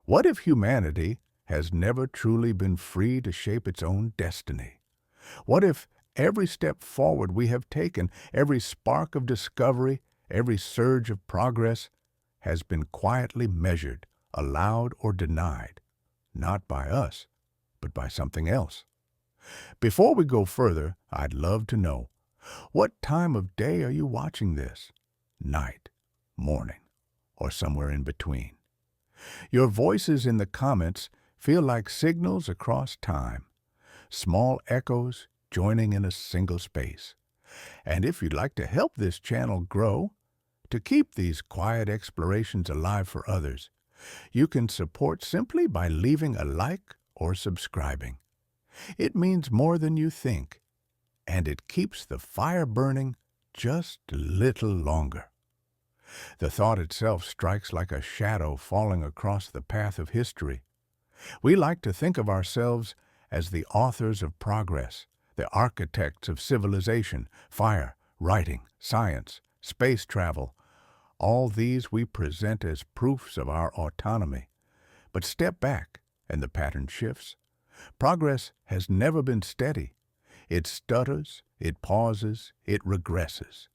What if humanity has never truly been free to shape its own destiny? What if every step forward we have taken, every spark of discovery, every surge of progress, has been quietly measured, allowed, or denied, not by us, but by something else? Before we go further, I'd love to know, what time of day are you watching this? Night, morning, or somewhere in between? Your voices in the comments feel like signals across time, small echoes joining in a single space. And if you'd like to help this channel grow, to keep these quiet explorations alive for others, you can support simply by leaving a like or subscribing. It means more than you think, and it keeps the fire burning just a little longer. The thought itself strikes like a shadow falling across the path of history. We like to think of ourselves as the authors of progress, the architects of civilization, fire, writing, science, space travel. All these we present as proofs of our autonomy. But step back, and the pattern shifts. Progress has never been steady. It stutters, it pauses, it regresses.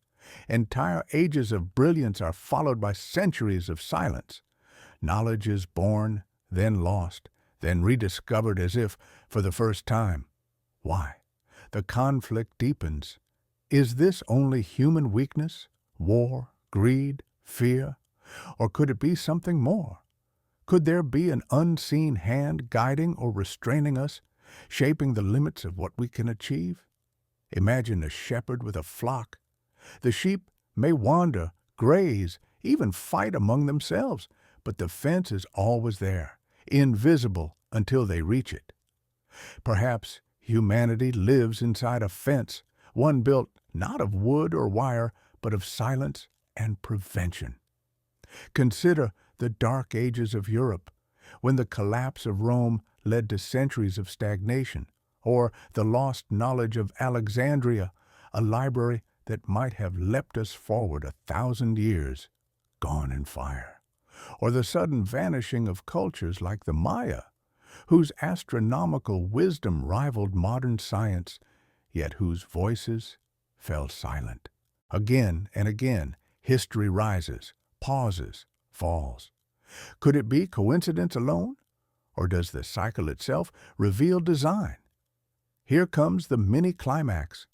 Entire ages of brilliance are followed by centuries of silence. Knowledge is born, then lost, then rediscovered as if for the first time. Why? The conflict deepens. Is this only human weakness, war, greed, fear? Or could it be something more? Could there be an unseen hand guiding or restraining us, shaping the limits of what we can achieve? Imagine a shepherd with a flock. The sheep may wander, graze, even fight among themselves, but the fence is always there, invisible until they reach it. Perhaps humanity lives inside a fence, one built not of wood or wire, but of silence and prevention. Consider the dark ages of Europe, when the collapse of Rome led to centuries of stagnation, or the lost knowledge of Alexandria, a library that might have leapt us forward 1,000 years, gone in fire. Or the sudden vanishing of cultures like the Maya, whose astronomical wisdom rivaled modern science, yet whose voices fell silent. Again and again, history rises, pauses, falls. Could it be coincidence alone? Or does the cycle itself reveal design? Here comes the mini-climax,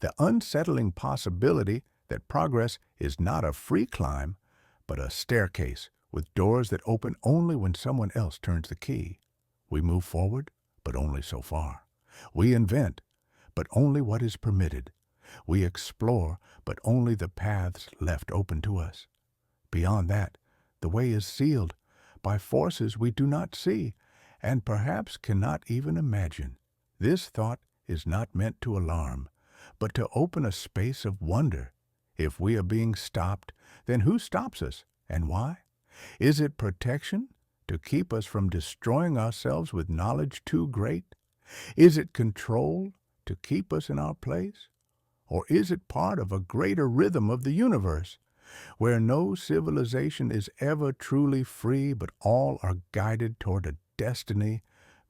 the unsettling possibility that progress is not a free climb, but a staircase with doors that open only when someone else turns the key. We move forward, but only so far. We invent, but only what is permitted. We explore, but only the paths left open to us. Beyond that, the way is sealed by forces we do not see and perhaps cannot even imagine. This thought is not meant to alarm, but to open a space of wonder. If we are being stopped, then who stops us and why? Is it protection to keep us from destroying ourselves with knowledge too great? Is it control to keep us in our place? Or is it part of a greater rhythm of the universe, where no civilization is ever truly free, but all are guided toward a destiny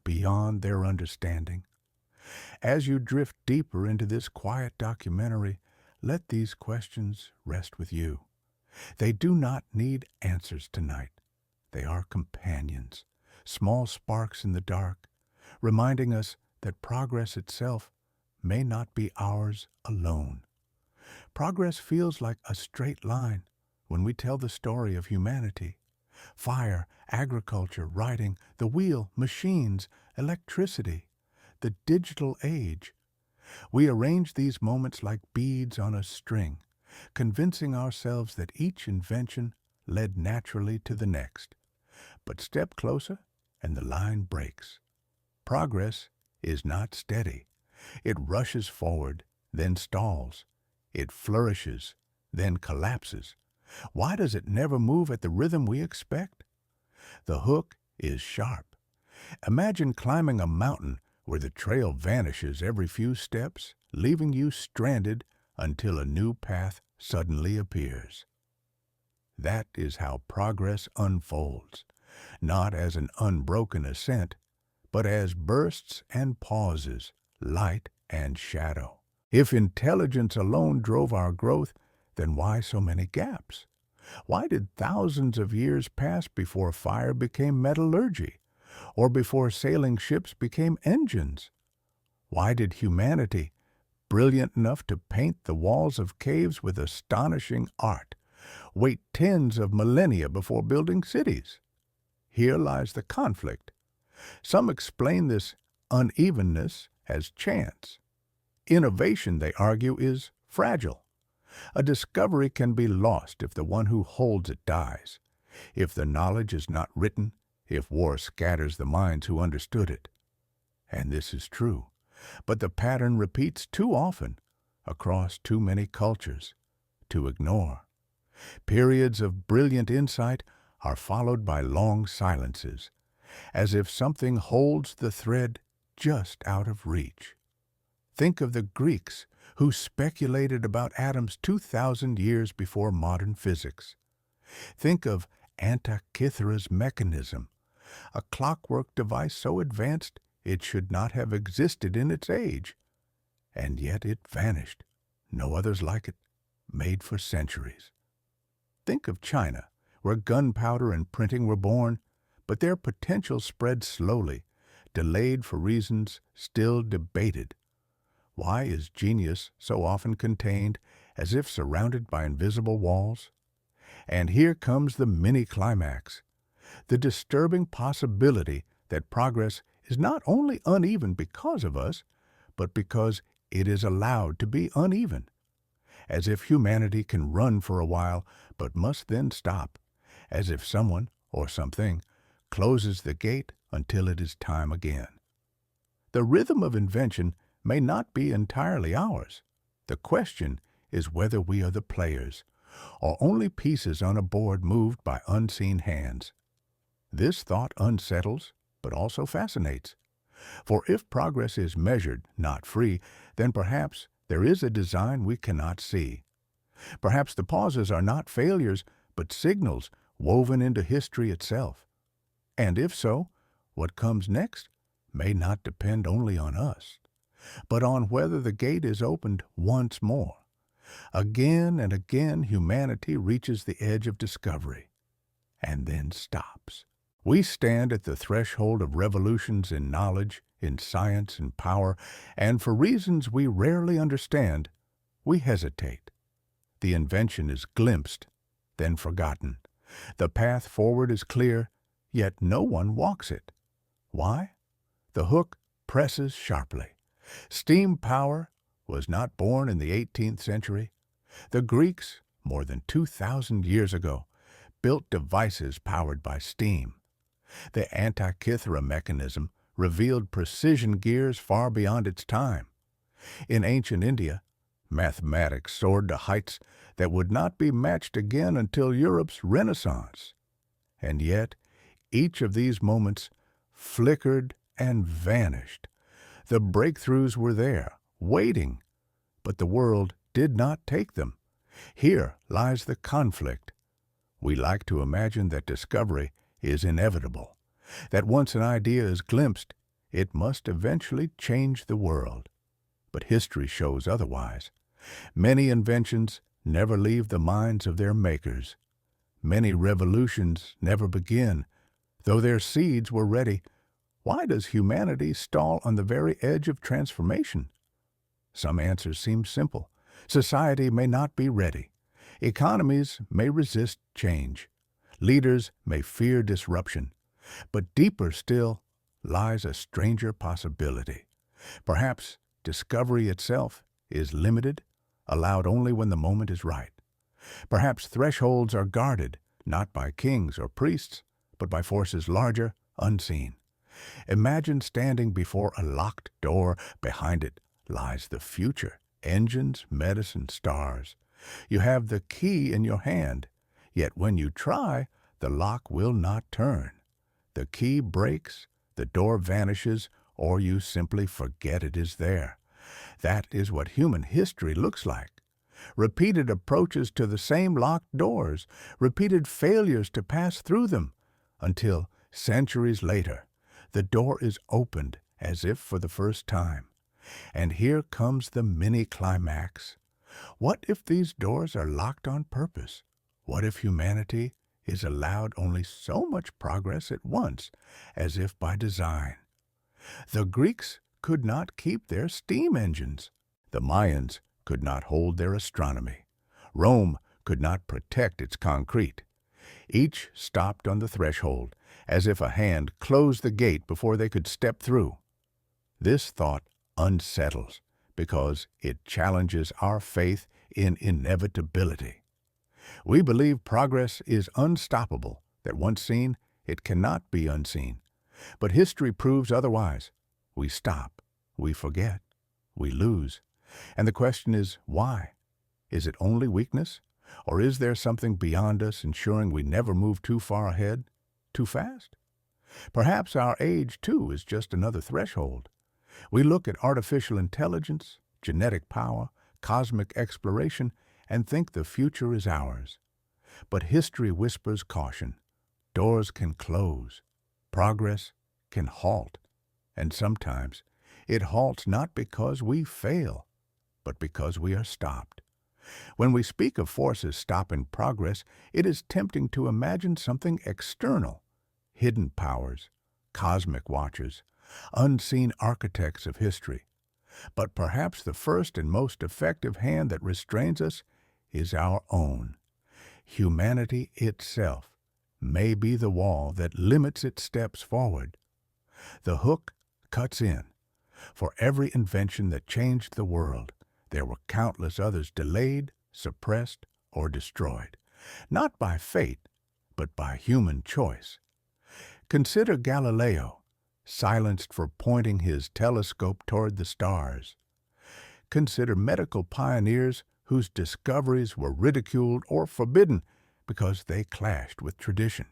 beyond their understanding? As you drift deeper into this quiet documentary, let these questions rest with you. They do not need answers tonight. They are companions, small sparks in the dark, reminding us that progress itself may not be ours alone. Progress feels like a straight line when we tell the story of humanity. Fire, agriculture, writing, the wheel, machines, electricity, the digital age. We arrange these moments like beads on a string, convincing ourselves that each invention led naturally to the next. But step closer, and the line breaks. Progress is not steady. It rushes forward, then stalls. It flourishes, then collapses. Why does it never move at the rhythm we expect? The hook is sharp. Imagine climbing a mountain where the trail vanishes every few steps, leaving you stranded until a new path suddenly appears. That is how progress unfolds. not as an unbroken ascent, but as bursts and pauses, light and shadow. If intelligence alone drove our growth, then why so many gaps? Why did thousands of years pass before fire became metallurgy, or before sailing ships became engines? Why did humanity, brilliant enough to paint the walls of caves with astonishing art, wait tens of millennia before building cities? Here lies the conflict. Some explain this unevenness as chance. Innovation, they argue, is fragile. A discovery can be lost if the one who holds it dies, if the knowledge is not written, if war scatters the minds who understood it. And this is true, but the pattern repeats too often, across too many cultures, to ignore. Periods of brilliant insight are followed by long silences, as if something holds the thread just out of reach. Think of the Greeks, who speculated about atoms 2,000 years before modern physics. Think of Antikythera's mechanism, a clockwork device so advanced it should not have existed in its age. And yet it vanished, no others like it, made for centuries. Think of China, where gunpowder and printing were born, but their potential spread slowly, delayed for reasons still debated. Why is genius so often contained, as if surrounded by invisible walls? And here comes the mini-climax, the disturbing possibility that progress is not only uneven because of us, but because it is allowed to be uneven. As if humanity can run for a while, but must then stop, as if someone or something closes the gate until it is time again. The rhythm of invention may not be entirely ours. The question is whether we are the players, or only pieces on a board moved by unseen hands. This thought unsettles, but also fascinates. For if progress is measured, not free, then perhaps there is a design we cannot see. Perhaps the pauses are not failures, but signals woven into history itself. And if so, what comes next may not depend only on us, but on whether the gate is opened once more. Again and again humanity reaches the edge of discovery, and then stops. We stand at the threshold of revolutions in knowledge, in science, and power, and for reasons we rarely understand, we hesitate. The invention is glimpsed, then forgotten. The path forward is clear, yet no one walks it. Why? The hook presses sharply. Steam power was not born in the 18th century. The Greeks, more than 2,000 years ago, built devices powered by steam. The Antikythera mechanism revealed precision gears far beyond its time. In ancient India, mathematics soared to heights that would not be matched again until Europe's Renaissance. And yet, each of these moments flickered and vanished. The breakthroughs were there, waiting, but the world did not take them. Here lies the conflict. We like to imagine that discovery is inevitable, that once an idea is glimpsed, it must eventually change the world. But history shows otherwise. Many inventions never leave the minds of their makers. Many revolutions never begin, though their seeds were ready. Why does humanity stall on the very edge of transformation? Some answers seem simple. Society may not be ready. Economies may resist change. Leaders may fear disruption. But deeper still lies a stranger possibility. Perhaps discovery itself is limited, allowed only when the moment is right. Perhaps thresholds are guarded, not by kings or priests, but by forces larger, unseen. Imagine standing before a locked door. Behind it lies the future, engines, medicine, stars. You have the key in your hand, yet when you try, the lock will not turn. The key breaks, the door vanishes, or you simply forget it is there. That is what human history looks like. Repeated approaches to the same locked doors, repeated failures to pass through them, until, centuries later, the door is opened as if for the first time. And here comes the mini-climax. What if these doors are locked on purpose? What if humanity is allowed only so much progress at once, as if by design? The Greeks could not keep their steam engines. The Mayans could not hold their astronomy. Rome could not protect its concrete. Each stopped on the threshold, as if a hand closed the gate before they could step through. This thought unsettles because it challenges our faith in inevitability. We believe progress is unstoppable, that once seen, it cannot be unseen. But history proves otherwise. We stop, we forget, we lose. And the question is, why? Is it only weakness? Or is there something beyond us ensuring we never move too far ahead, too fast? Perhaps our age, too, is just another threshold. We look at artificial intelligence, genetic power, cosmic exploration, and think the future is ours. But history whispers caution. Doors can close. Progress can halt. And sometimes it halts not because we fail, but because we are stopped. When we speak of forces stopping progress, it is tempting to imagine something external, hidden powers, cosmic watchers, unseen architects of history. But perhaps the first and most effective hand that restrains us is our own. Humanity itself may be the wall that limits its steps forward. The hook cuts in. For every invention that changed the world, there were countless others delayed, suppressed, or destroyed, not by fate, but by human choice. Consider Galileo, silenced for pointing his telescope toward the stars. Consider medical pioneers whose discoveries were ridiculed or forbidden because they clashed with tradition.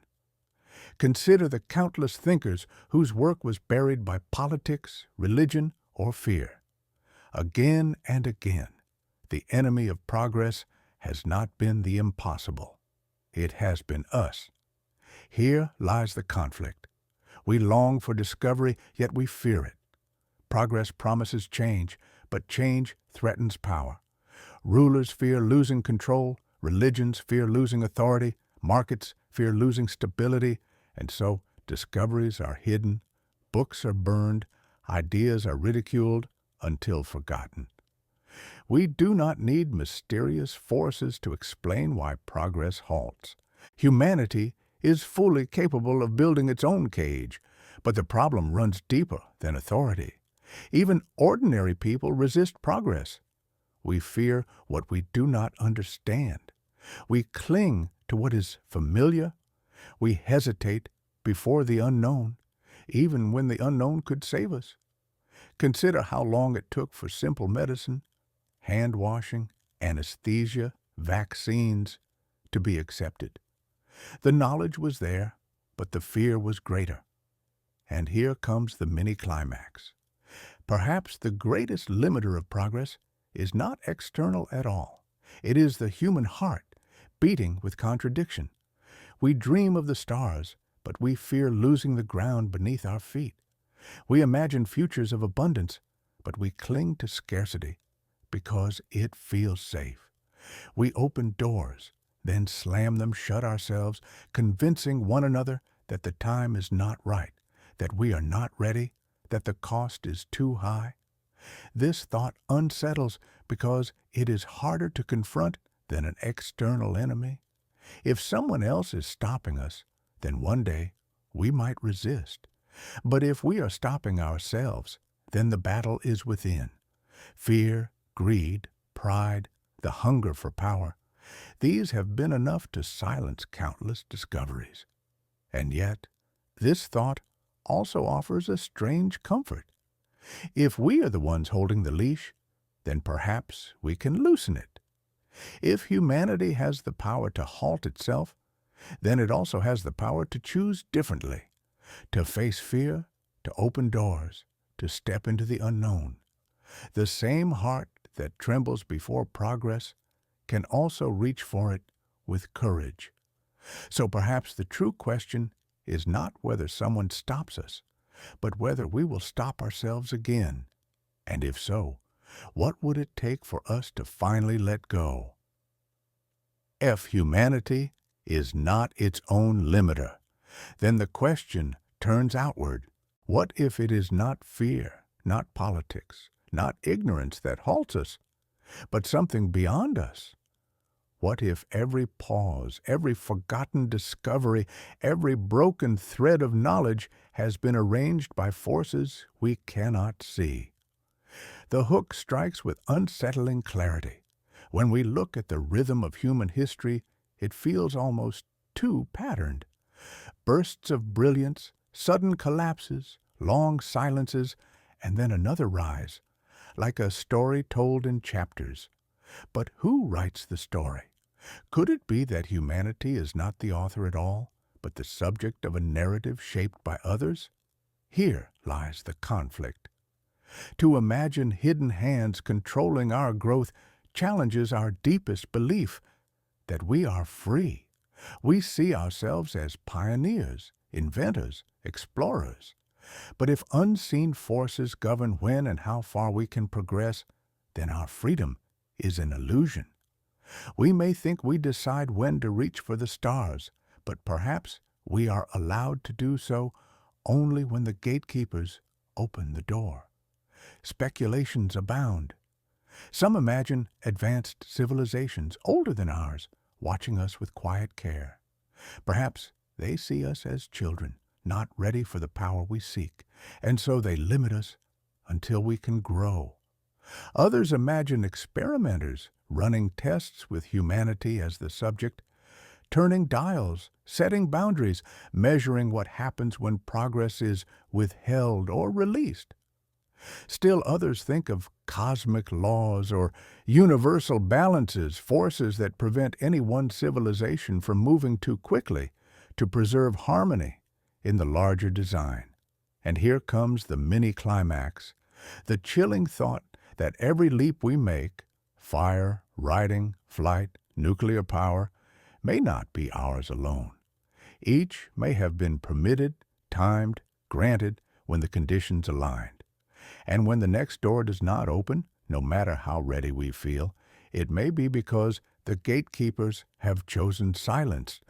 Consider the countless thinkers whose work was buried by politics, religion, or fear. Again and again, the enemy of progress has not been the impossible. It has been us. Here lies the conflict. We long for discovery, yet we fear it. Progress promises change, but change threatens power. Rulers fear losing control, religions fear losing authority, markets fear losing stability, and so discoveries are hidden, books are burned, ideas are ridiculed until forgotten. We do not need mysterious forces to explain why progress halts. Humanity is fully capable of building its own cage, but the problem runs deeper than authority. Even ordinary people resist progress. We fear what we do not understand. We cling to what is familiar. We hesitate before the unknown, even when the unknown could save us. Consider how long it took for simple medicine, hand washing, anesthesia, vaccines to be accepted. The knowledge was there, but the fear was greater. And here comes the mini-climax. Perhaps the greatest limiter of progress is not external at all. It is the human heart, beating with contradiction. We dream of the stars, but we fear losing the ground beneath our feet. We imagine futures of abundance, but we cling to scarcity because it feels safe. We open doors, then slam them shut ourselves, convincing one another that the time is not right, that we are not ready, that the cost is too high. This thought unsettles because it is harder to confront than an external enemy. If someone else is stopping us, then one day we might resist. But if we are stopping ourselves, then the battle is within. Fear, greed, pride, the hunger for power, these have been enough to silence countless discoveries. And yet, this thought also offers a strange comfort. If we are the ones holding the leash, then perhaps we can loosen it. If humanity has the power to halt itself, then it also has the power to choose differently, to face fear, to open doors, to step into the unknown. The same heart that trembles before progress can also reach for it with courage. So perhaps the true question is not whether someone stops us, but whether we will stop ourselves again. And if so, what would it take for us to finally let go? If humanity is not its own limiter, then the question turns outward. What if it is not fear, not politics, not ignorance that halts us, but something beyond us? What if every pause, every forgotten discovery, every broken thread of knowledge has been arranged by forces we cannot see? The hook strikes with unsettling clarity. When we look at the rhythm of human history, it feels almost too patterned. Bursts of brilliance, sudden collapses, long silences, and then another rise, like a story told in chapters. But who writes the story? Could it be that humanity is not the author at all, but the subject of a narrative shaped by others? Here lies the conflict. To imagine hidden hands controlling our growth challenges our deepest belief that we are free. We see ourselves as pioneers, inventors, explorers. But if unseen forces govern when and how far we can progress, then our freedom is an illusion. We may think we decide when to reach for the stars, but perhaps we are allowed to do so only when the gatekeepers open the door. Speculations abound. Some imagine advanced civilizations older than ours, watching us with quiet care. Perhaps they see us as children, not ready for the power we seek, and so they limit us until we can grow. Others imagine experimenters running tests with humanity as the subject, turning dials, setting boundaries, measuring what happens when progress is withheld or released. Still others think of cosmic laws or universal balances, forces that prevent any one civilization from moving too quickly to preserve harmony in the larger design. And here comes the mini-climax, the chilling thought that every leap we make, fire, writing, flight, nuclear power, may not be ours alone. Each may have been permitted, timed, granted when the conditions aligned. And when the next door does not open, no matter how ready we feel, it may be because the gatekeepers have chosen silence.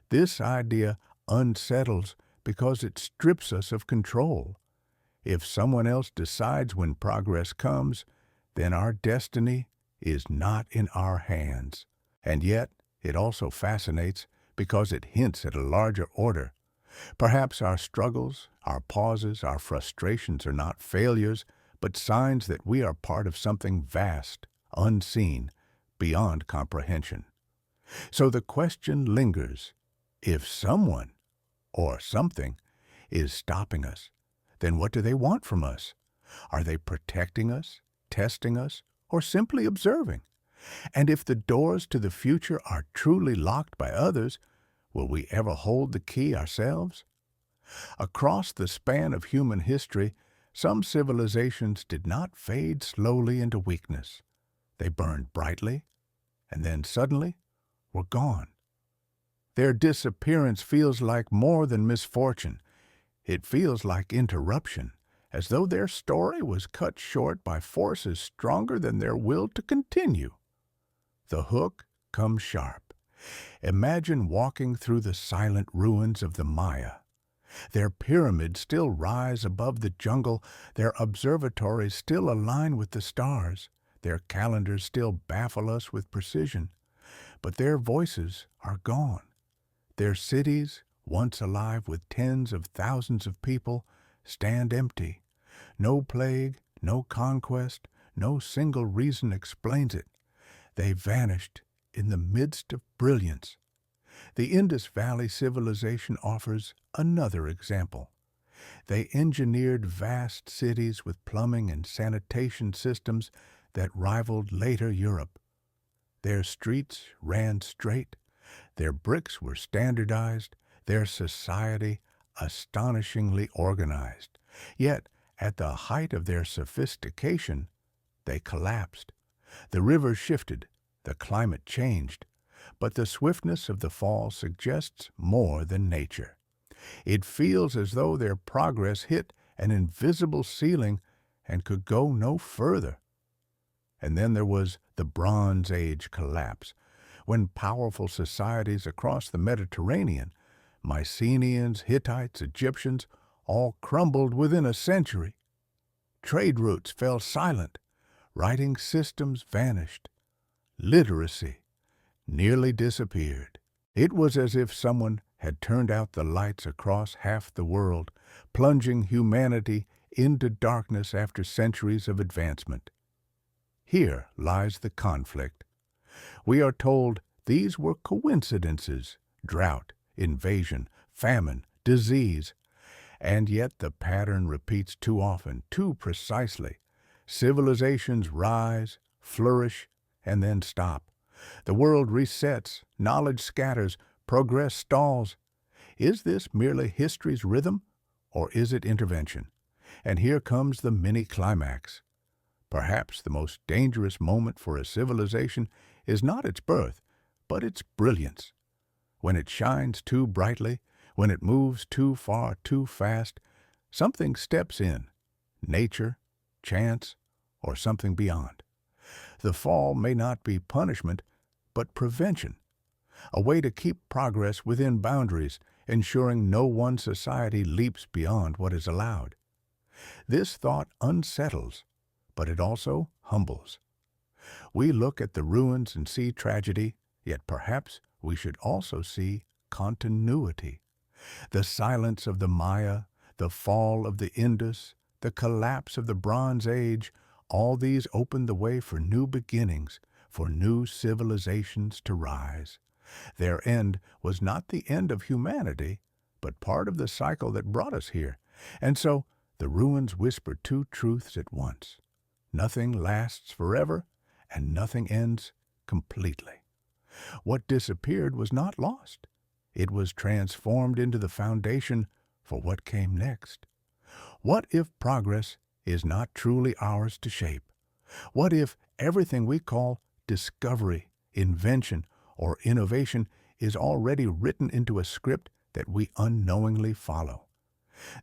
This idea unsettles because it strips us of control. If someone else decides when progress comes, then our destiny is not in our hands. And yet, it also fascinates because it hints at a larger order. Perhaps our struggles, our pauses, our frustrations are not failures, but signs that we are part of something vast, unseen, beyond comprehension. So the question lingers, if someone or something is stopping us, then what do they want from us? Are they protecting us, testing us, or simply observing? And if the doors to the future are truly locked by others, will we ever hold the key ourselves? Across the span of human history, some civilizations did not fade slowly into weakness. They burned brightly, and then suddenly were gone. Their disappearance feels like more than misfortune. It feels like interruption, as though their story was cut short by forces stronger than their will to continue. The hook comes sharp. Imagine walking through the silent ruins of the Maya. Their pyramids still rise above the jungle, their observatories still align with the stars, their calendars still baffle us with precision. But their voices are gone. Their cities, once alive with tens of thousands of people, stand empty. No plague, no conquest, no single reason explains it. They vanished in the midst of brilliance. The Indus Valley civilization offers another example. They engineered vast cities with plumbing and sanitation systems that rivaled later Europe. Their streets ran straight, their bricks were standardized, their society astonishingly organized. Yet, at the height of their sophistication, they collapsed. The rivers shifted, the climate changed, but the swiftness of the fall suggests more than nature. It feels as though their progress hit an invisible ceiling and could go no further. And then there was the Bronze Age collapse, when powerful societies across the Mediterranean, Mycenaeans, Hittites, Egyptians, all crumbled within a century. Trade routes fell silent, writing systems vanished, literacy nearly disappeared. It was as if someone had turned out the lights across half the world, plunging humanity into darkness after centuries of advancement. Here lies the conflict. We are told these were coincidences: drought, invasion, famine, disease. And yet the pattern repeats too often, too precisely. Civilizations rise, flourish, and then stop. The world resets, knowledge scatters, progress stalls. Is this merely history's rhythm, or is it intervention? And here comes the mini-climax. Perhaps the most dangerous moment for a civilization is not its birth, but its brilliance. When it shines too brightly, when it moves too far, too fast, something steps in: nature, chance, or something beyond. The fall may not be punishment, but prevention, a way to keep progress within boundaries, ensuring no one society leaps beyond what is allowed. This thought unsettles, but it also humbles. We look at the ruins and see tragedy, yet perhaps we should also see continuity. The silence of the Maya, the fall of the Indus, the collapse of the Bronze Age, all these opened the way for new beginnings, for new civilizations to rise. Their end was not the end of humanity, but part of the cycle that brought us here. And so the ruins whisper two truths at once: nothing lasts forever, and nothing ends completely. What disappeared was not lost. It was transformed into the foundation for what came next. What if progress is not truly ours to shape? What if everything we call discovery, invention, or innovation is already written into a script that we unknowingly follow?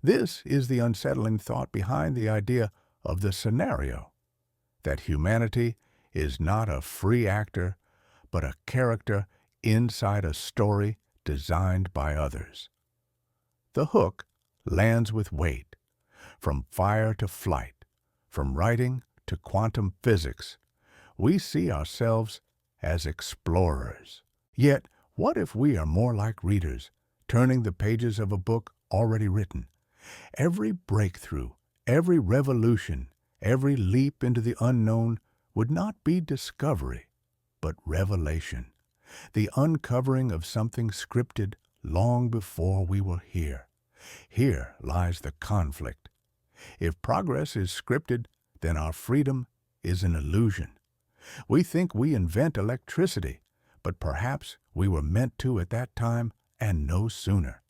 This is the unsettling thought behind the idea of the scenario, that humanity is not a free actor, but a character inside a story designed by others. The hook lands with weight. From fire to flight, from writing to quantum physics, we see ourselves as explorers. Yet, what if we are more like readers, turning the pages of a book already written? Every breakthrough, every revolution, every leap into the unknown would not be discovery, but revelation, the uncovering of something scripted long before we were here. Here lies the conflict. If progress is scripted, then our freedom is an illusion. We think we invent electricity, but perhaps we were meant to at that time and no sooner.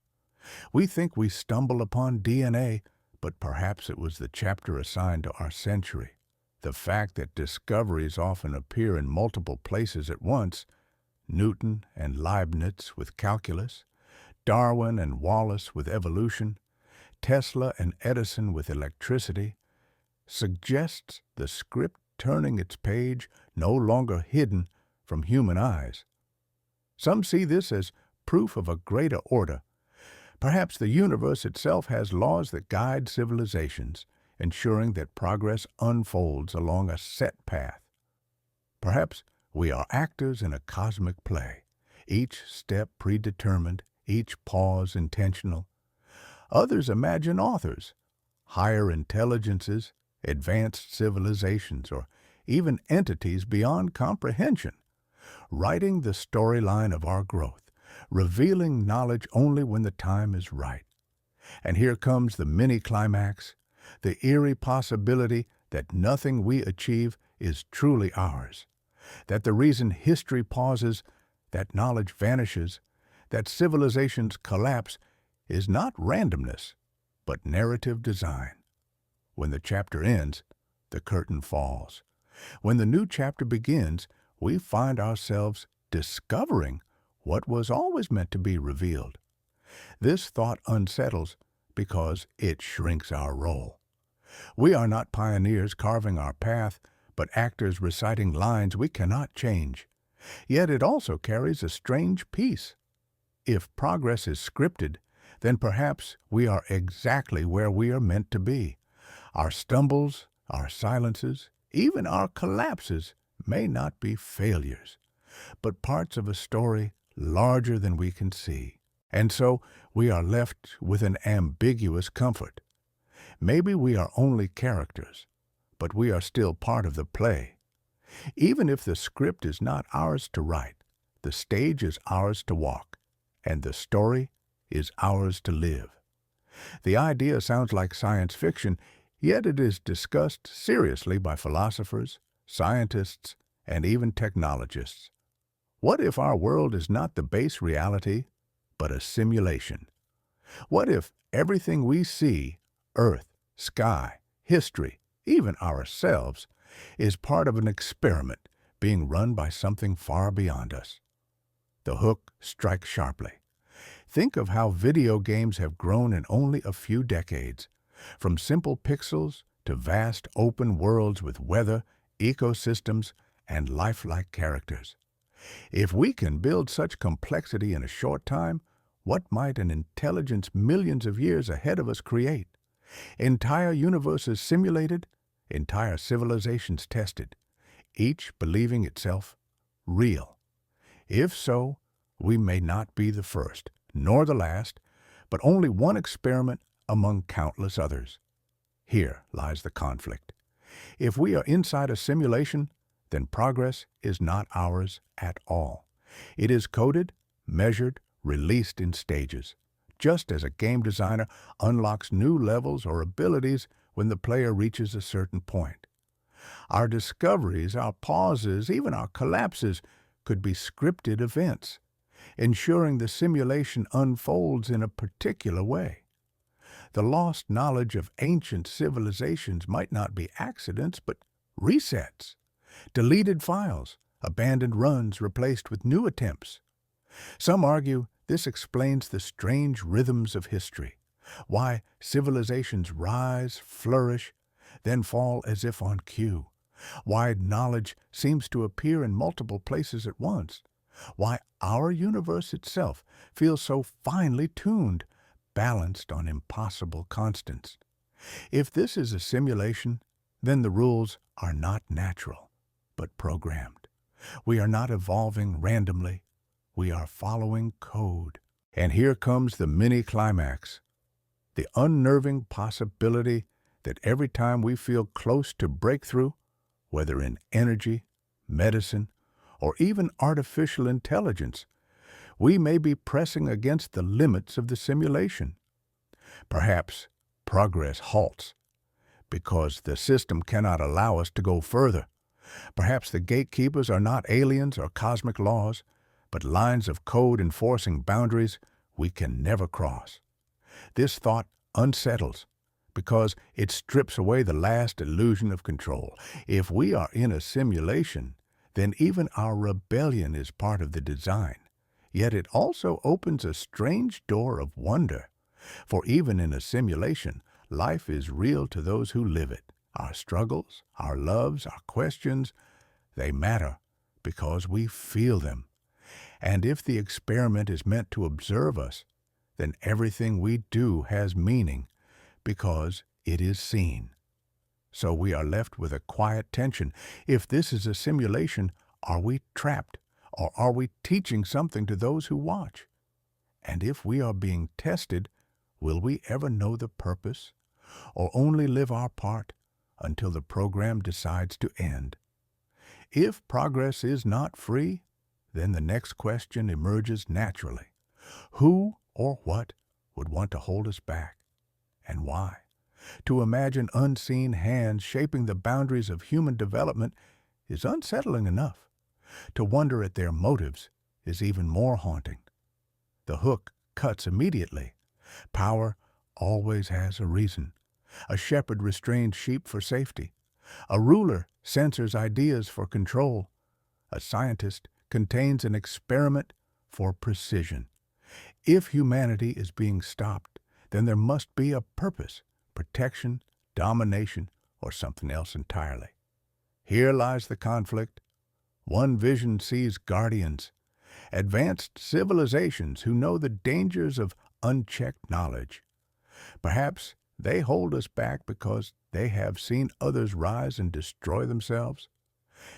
We think we stumble upon DNA, but perhaps it was the chapter assigned to our century. The fact that discoveries often appear in multiple places at once, Newton and Leibniz with calculus, Darwin and Wallace with evolution, Tesla and Edison with electricity, suggests the script turning its page no longer hidden from human eyes. Some see this as proof of a greater order. Perhaps the universe itself has laws that guide civilizations, ensuring that progress unfolds along a set path. Perhaps we are actors in a cosmic play, each step predetermined, each pause intentional. Others imagine authors, higher intelligences, advanced civilizations, or even entities beyond comprehension, writing the storyline of our growth, revealing knowledge only when the time is right. And here comes the mini-climax, the eerie possibility that nothing we achieve is truly ours, that the reason history pauses, that knowledge vanishes, that civilizations collapse is not randomness, but narrative design. When the chapter ends, the curtain falls. When the new chapter begins, we find ourselves discovering what was always meant to be revealed. This thought unsettles because it shrinks our role. We are not pioneers carving our path, but actors reciting lines we cannot change. Yet it also carries a strange peace. If progress is scripted, then perhaps we are exactly where we are meant to be. Our stumbles, our silences, even our collapses may not be failures, but parts of a story larger than we can see. And so we are left with an ambiguous comfort. Maybe we are only characters, but we are still part of the play. Even if the script is not ours to write, the stage is ours to walk, and the story is ours to live. The idea sounds like science fiction, yet it is discussed seriously by philosophers, scientists, and even technologists. What if our world is not the base reality, but a simulation? What if everything we see, earth, sky, history, even ourselves, is part of an experiment being run by something far beyond us? The hook strikes sharply. Think of how video games have grown in only a few decades, from simple pixels to vast open worlds with weather, ecosystems, and lifelike characters. If we can build such complexity in a short time, what might an intelligence millions of years ahead of us create? Entire universes simulated, entire civilizations tested, each believing itself real. If so, we may not be the first, nor the last, but only one experiment among countless others. Here lies the conflict. If we are inside a simulation, then progress is not ours at all. It is coded, measured, released in stages, just as a game designer unlocks new levels or abilities when the player reaches a certain point. Our discoveries, our pauses, even our collapses could be scripted events, ensuring the simulation unfolds in a particular way. The lost knowledge of ancient civilizations might not be accidents, but resets, deleted files, abandoned runs replaced with new attempts. Some argue this explains the strange rhythms of history, why civilizations rise, flourish, then fall as if on cue, why knowledge seems to appear in multiple places at once, why our universe itself feels so finely tuned, balanced on impossible constants. If this is a simulation, then the rules are not natural, but programmed. We are not evolving randomly. We are following code. And here comes the mini-climax, the unnerving possibility that every time we feel close to breakthrough, whether in energy, medicine, or even artificial intelligence, we may be pressing against the limits of the simulation. Perhaps progress halts because the system cannot allow us to go further. Perhaps the gatekeepers are not aliens or cosmic laws, but lines of code enforcing boundaries we can never cross. This thought unsettles because it strips away the last illusion of control. If we are in a simulation, then even our rebellion is part of the design. Yet it also opens a strange door of wonder. For even in a simulation, life is real to those who live it. Our struggles, our loves, our questions, they matter because we feel them. And if the experiment is meant to observe us, then everything we do has meaning because it is seen. So we are left with a quiet tension. If this is a simulation, are we trapped, or are we teaching something to those who watch? And if we are being tested, will we ever know the purpose, or only live our part until the program decides to end? If progress is not free, then the next question emerges naturally. Who or what would want to hold us back, and why? To imagine unseen hands shaping the boundaries of human development is unsettling enough. To wonder at their motives is even more haunting. The hook cuts immediately. Power always has a reason. A shepherd restrains sheep for safety. A ruler censors ideas for control. A scientist contains an experiment for precision. If humanity is being stopped, then there must be a purpose, protection, domination, or something else entirely. Here lies the conflict. One vision sees guardians, advanced civilizations who know the dangers of unchecked knowledge. Perhaps they hold us back because they have seen others rise and destroy themselves.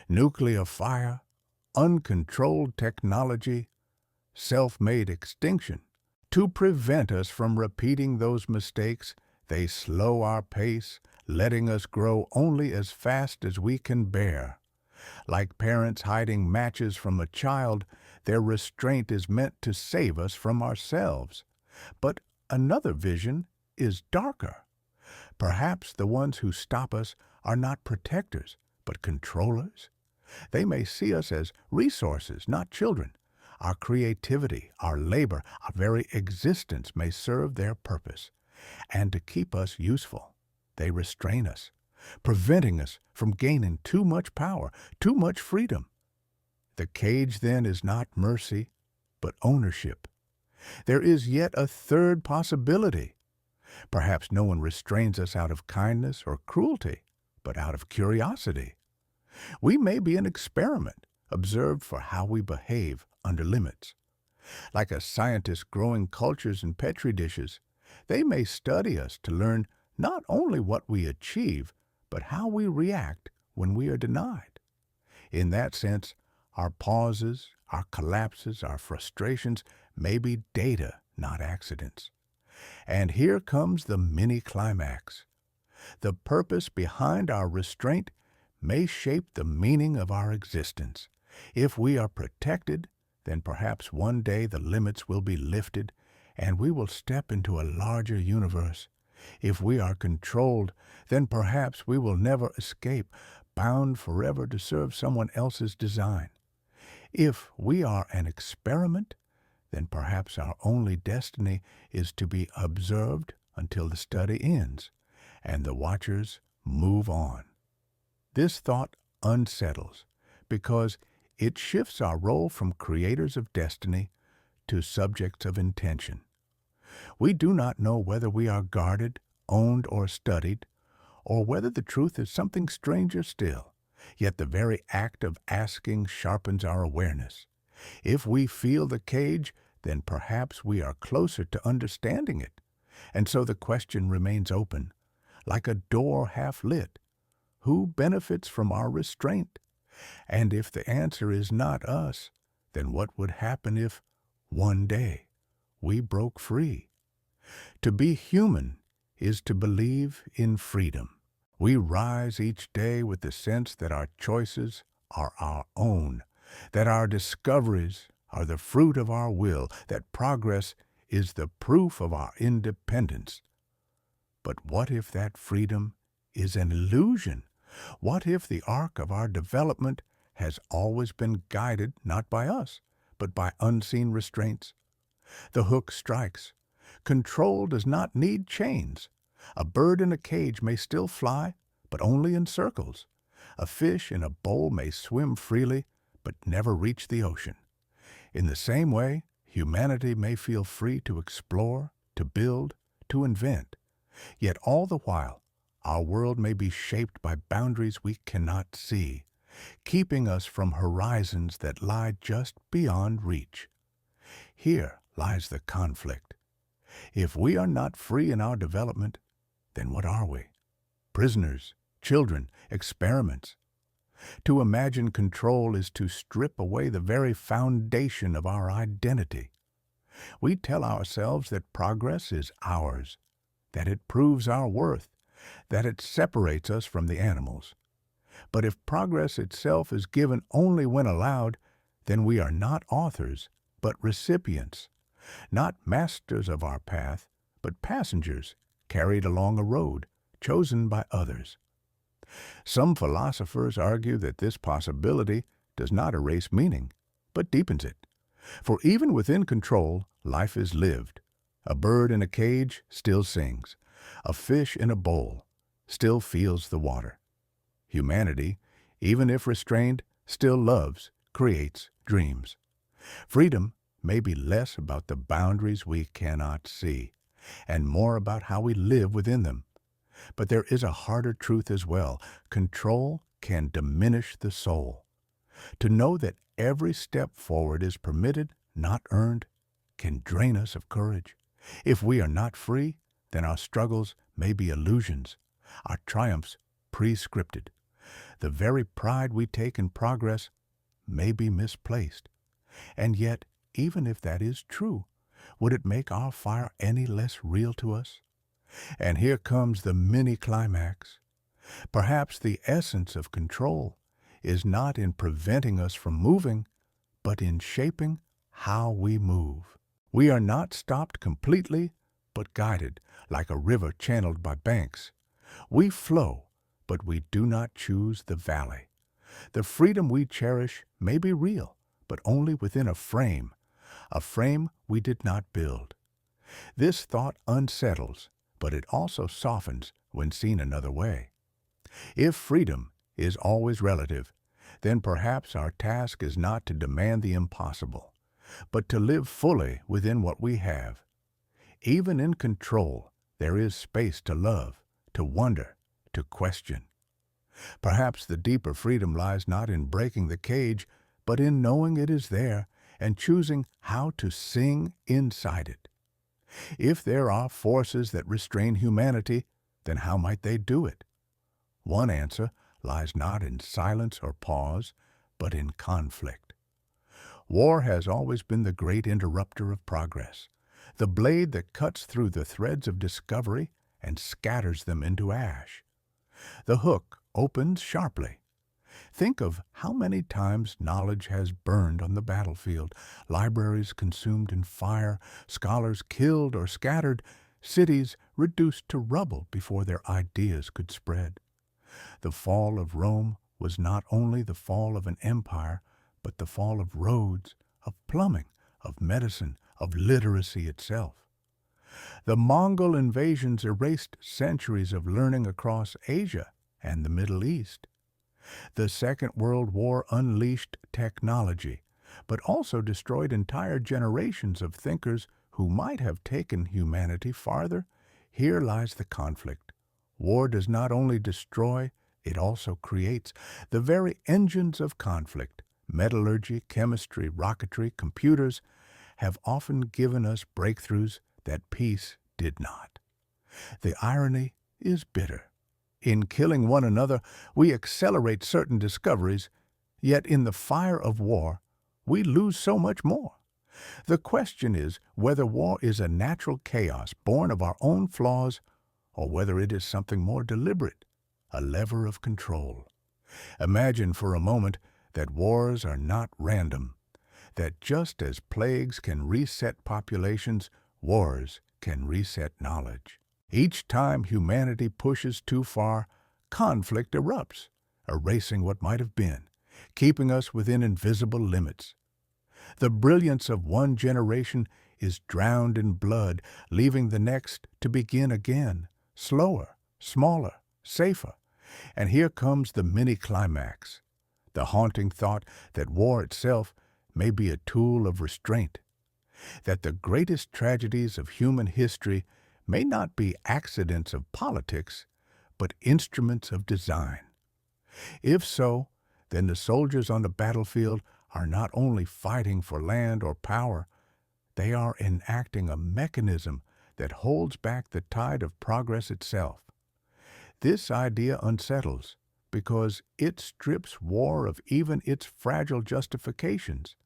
Nuclear fire, uncontrolled technology, self-made extinction. To prevent us from repeating those mistakes, they slow our pace, letting us grow only as fast as we can bear. Like parents hiding matches from a child, their restraint is meant to save us from ourselves. But another vision is darker. Perhaps the ones who stop us are not protectors, but controllers. They may see us as resources, not children. Our creativity, our labor, our very existence may serve their purpose. And to keep us useful, they restrain us, preventing us from gaining too much power, too much freedom. The cage, then, is not mercy, but ownership. There is yet a third possibility. Perhaps no one restrains us out of kindness or cruelty, but out of curiosity. We may be an experiment, observed for how we behave under limits. Like a scientist growing cultures in petri dishes, they may study us to learn not only what we achieve, but how we react when we are denied. In that sense, our pauses, our collapses, our frustrations may be data, not accidents. And here comes the mini-climax. The purpose behind our restraint may shape the meaning of our existence. If we are protected, then perhaps one day the limits will be lifted and we will step into a larger universe. If we are controlled, then perhaps we will never escape, bound forever to serve someone else's design. If we are an experiment, then perhaps our only destiny is to be observed until the study ends and the watchers move on. This thought unsettles because it shifts our role from creators of destiny to subjects of intention. We do not know whether we are guarded, owned, or studied, or whether the truth is something stranger still. Yet the very act of asking sharpens our awareness. If we feel the cage, then perhaps we are closer to understanding it. And so the question remains open, like a door half lit. Who benefits from our restraint? And if the answer is not us, then what would happen if, one day, we broke free? To be human is to believe in freedom. We rise each day with the sense that our choices are our own, that our discoveries are the fruit of our will, that progress is the proof of our independence. But what if that freedom is an illusion? What if the arc of our development has always been guided not by us, but by unseen restraints? The hook strikes. Control does not need chains. A bird in a cage may still fly, but only in circles. A fish in a bowl may swim freely, but never reach the ocean. In the same way, humanity may feel free to explore, to build, to invent. Yet all the while, our world may be shaped by boundaries we cannot see, keeping us from horizons that lie just beyond reach. Here lies the conflict. If we are not free in our development, then what are we? Prisoners, children, experiments. To imagine control is to strip away the very foundation of our identity. We tell ourselves that progress is ours, that it proves our worth, that it separates us from the animals. But if progress itself is given only when allowed, then we are not authors, but recipients, not masters of our path, but passengers carried along a road chosen by others. Some philosophers argue that this possibility does not erase meaning, but deepens it. For even within control, life is lived. A bird in a cage still sings. A fish in a bowl still feels the water. Humanity, even if restrained, still loves, creates, dreams. Freedom may be less about the boundaries we cannot see, and more about how we live within them. But there is a harder truth as well. Control can diminish the soul. To know that every step forward is permitted, not earned, can drain us of courage. If we are not free, then our struggles may be illusions, our triumphs pre-scripted. The very pride we take in progress may be misplaced. And yet, even if that is true, would it make our fire any less real to us? And here comes the mini-climax. Perhaps the essence of control is not in preventing us from moving, but in shaping how we move. We are not stopped completely, but guided, like a river channeled by banks. We flow, but we do not choose the valley. The freedom we cherish may be real, but only within a frame we did not build. This thought unsettles, but it also softens when seen another way. If freedom is always relative, then perhaps our task is not to demand the impossible, but to live fully within what we have. Even in control, there is space to love, to wonder, to question. Perhaps the deeper freedom lies not in breaking the cage, but in knowing it is there and choosing how to sing inside it. If there are forces that restrain humanity, then how might they do it? One answer lies not in silence or pause, but in conflict. War has always been the great interrupter of progress, the blade that cuts through the threads of discovery and scatters them into ash. The hook opens sharply. Think of how many times knowledge has burned on the battlefield, libraries consumed in fire, scholars killed or scattered, cities reduced to rubble before their ideas could spread. The fall of Rome was not only the fall of an empire, but the fall of roads, of plumbing, of medicine, of literacy itself. The Mongol invasions erased centuries of learning across Asia and the Middle East. The Second World War unleashed technology, but also destroyed entire generations of thinkers who might have taken humanity farther. Here lies the conflict. War does not only destroy, it also creates. The very engines of conflict, metallurgy, chemistry, rocketry, computers, have often given us breakthroughs that peace did not. The irony is bitter. In killing one another, we accelerate certain discoveries, yet in the fire of war, we lose so much more. The question is whether war is a natural chaos born of our own flaws, or whether it is something more deliberate, a lever of control. Imagine for a moment that wars are not random, that just as plagues can reset populations, wars can reset knowledge. Each time humanity pushes too far, conflict erupts, erasing what might have been, keeping us within invisible limits. The brilliance of one generation is drowned in blood, leaving the next to begin again, slower, smaller, safer. And here comes the mini-climax, the haunting thought that war itself may be a tool of restraint, that the greatest tragedies of human history may not be accidents of politics, but instruments of design. If so, then the soldiers on the battlefield are not only fighting for land or power, they are enacting a mechanism that holds back the tide of progress itself. This idea unsettles because it strips war of even its fragile justifications.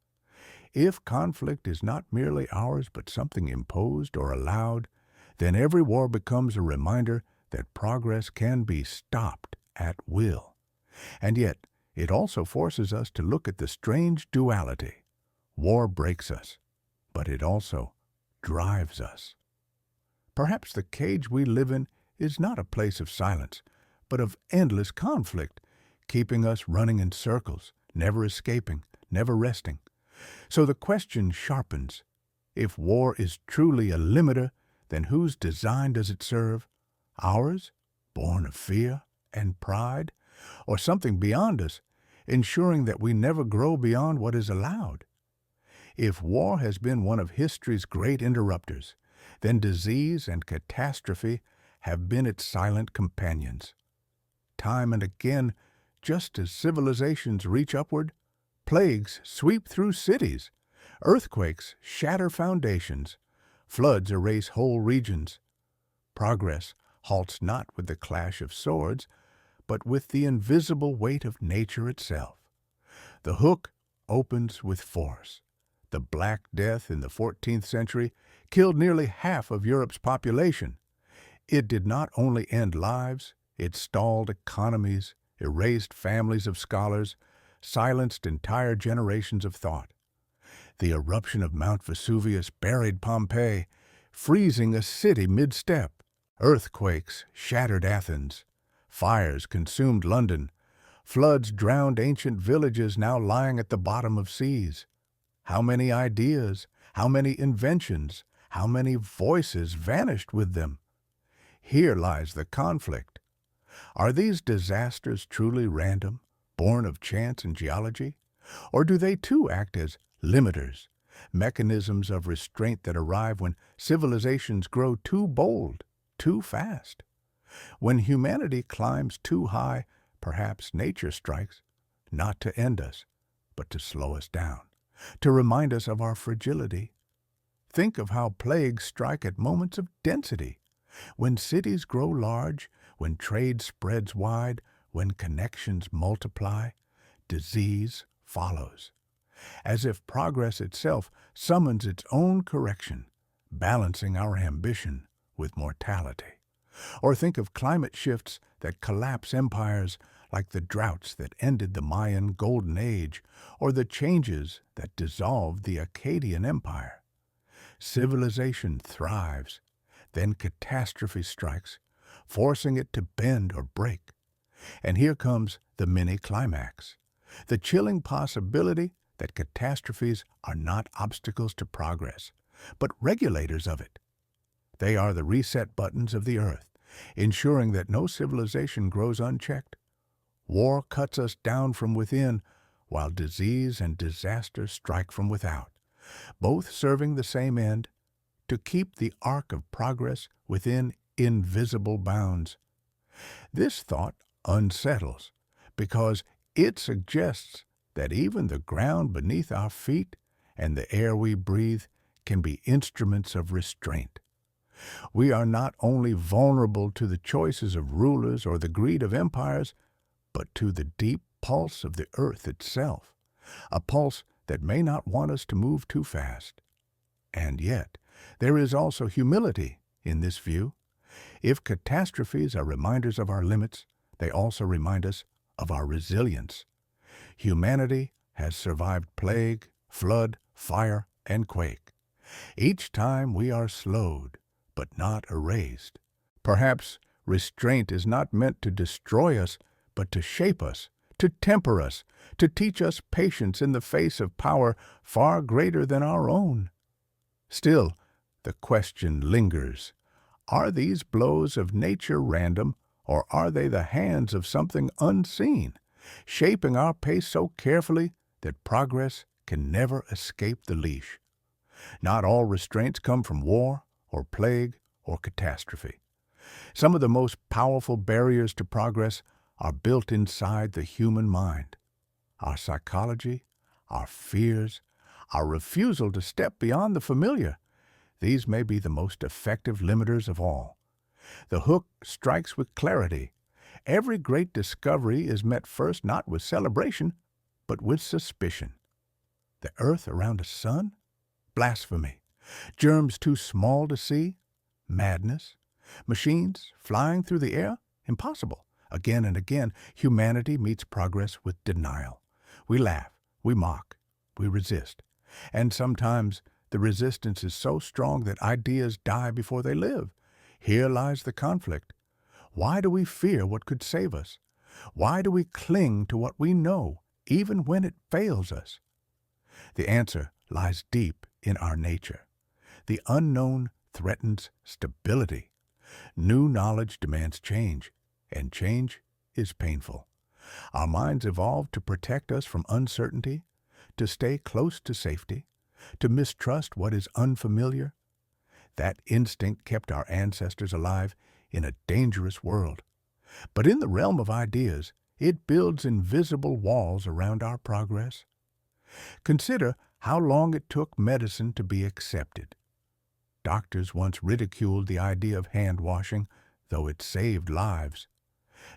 If conflict is not merely ours but something imposed or allowed, then every war becomes a reminder that progress can be stopped at will. And yet, it also forces us to look at the strange duality. War breaks us, but it also drives us. Perhaps the cage we live in is not a place of silence, but of endless conflict, keeping us running in circles, never escaping, never resting. So the question sharpens. If war is truly a limiter, then whose design does it serve? Ours, born of fear and pride, or something beyond us, ensuring that we never grow beyond what is allowed? If war has been one of history's great interrupters, then disease and catastrophe have been its silent companions. Time and again, just as civilizations reach upward, plagues sweep through cities, earthquakes shatter foundations, floods erase whole regions. Progress halts not with the clash of swords, but with the invisible weight of nature itself. The hook opens with force. The Black Death in the 14th century killed nearly half of Europe's population. It did not only end lives, it stalled economies, erased families of scholars, silenced entire generations of thought. The eruption of Mount Vesuvius buried Pompeii, freezing a city mid-step. Earthquakes shattered Athens. Fires consumed London. Floods drowned ancient villages now lying at the bottom of seas. How many ideas, how many inventions, how many voices vanished with them? Here lies the conflict. Are these disasters truly random, born of chance and geology? Or do they too act as limiters, mechanisms of restraint that arrive when civilizations grow too bold, too fast? When humanity climbs too high, perhaps nature strikes, not to end us, but to slow us down, to remind us of our fragility. Think of how plagues strike at moments of density. When cities grow large, when trade spreads wide, when connections multiply, disease follows. As if progress itself summons its own correction, balancing our ambition with mortality. Or think of climate shifts that collapse empires, like the droughts that ended the Mayan Golden Age, or the changes that dissolved the Akkadian Empire. Civilization thrives, then catastrophe strikes, forcing it to bend or break. And here comes the mini-climax, the chilling possibility that catastrophes are not obstacles to progress, but regulators of it. They are the reset buttons of the earth, ensuring that no civilization grows unchecked. War cuts us down from within, while disease and disaster strike from without, both serving the same end, to keep the arc of progress within invisible bounds. This thought unsettles, because it suggests that even the ground beneath our feet and the air we breathe can be instruments of restraint. We are not only vulnerable to the choices of rulers or the greed of empires, but to the deep pulse of the earth itself, a pulse that may not want us to move too fast. And yet, there is also humility in this view. If catastrophes are reminders of our limits, they also remind us of our resilience. Humanity has survived plague, flood, fire, and quake. Each time we are slowed, but not erased. Perhaps restraint is not meant to destroy us, but to shape us, to temper us, to teach us patience in the face of power far greater than our own. Still, the question lingers. Are these blows of nature random, or are they the hands of something unseen, shaping our pace so carefully that progress can never escape the leash? Not all restraints come from war, or plague, or catastrophe. Some of the most powerful barriers to progress are built inside the human mind. Our psychology, our fears, our refusal to step beyond the familiar. These may be the most effective limiters of all. The hook strikes with clarity. Every great discovery is met first not with celebration, but with suspicion. The earth around a sun? Blasphemy. Germs too small to see? Madness. Machines flying through the air? Impossible. Again and again, humanity meets progress with denial. We laugh, we mock, we resist. And sometimes the resistance is so strong that ideas die before they live. Here lies the conflict. Why do we fear what could save us? Why do we cling to what we know, even when it fails us? The answer lies deep in our nature. The unknown threatens stability. New knowledge demands change, and change is painful. Our minds evolved to protect us from uncertainty, to stay close to safety. to mistrust what is unfamiliar. That instinct kept our ancestors alive in a dangerous world. But in the realm of ideas, it builds invisible walls around our progress. Consider how long it took medicine to be accepted. Doctors once ridiculed the idea of hand washing, though it saved lives.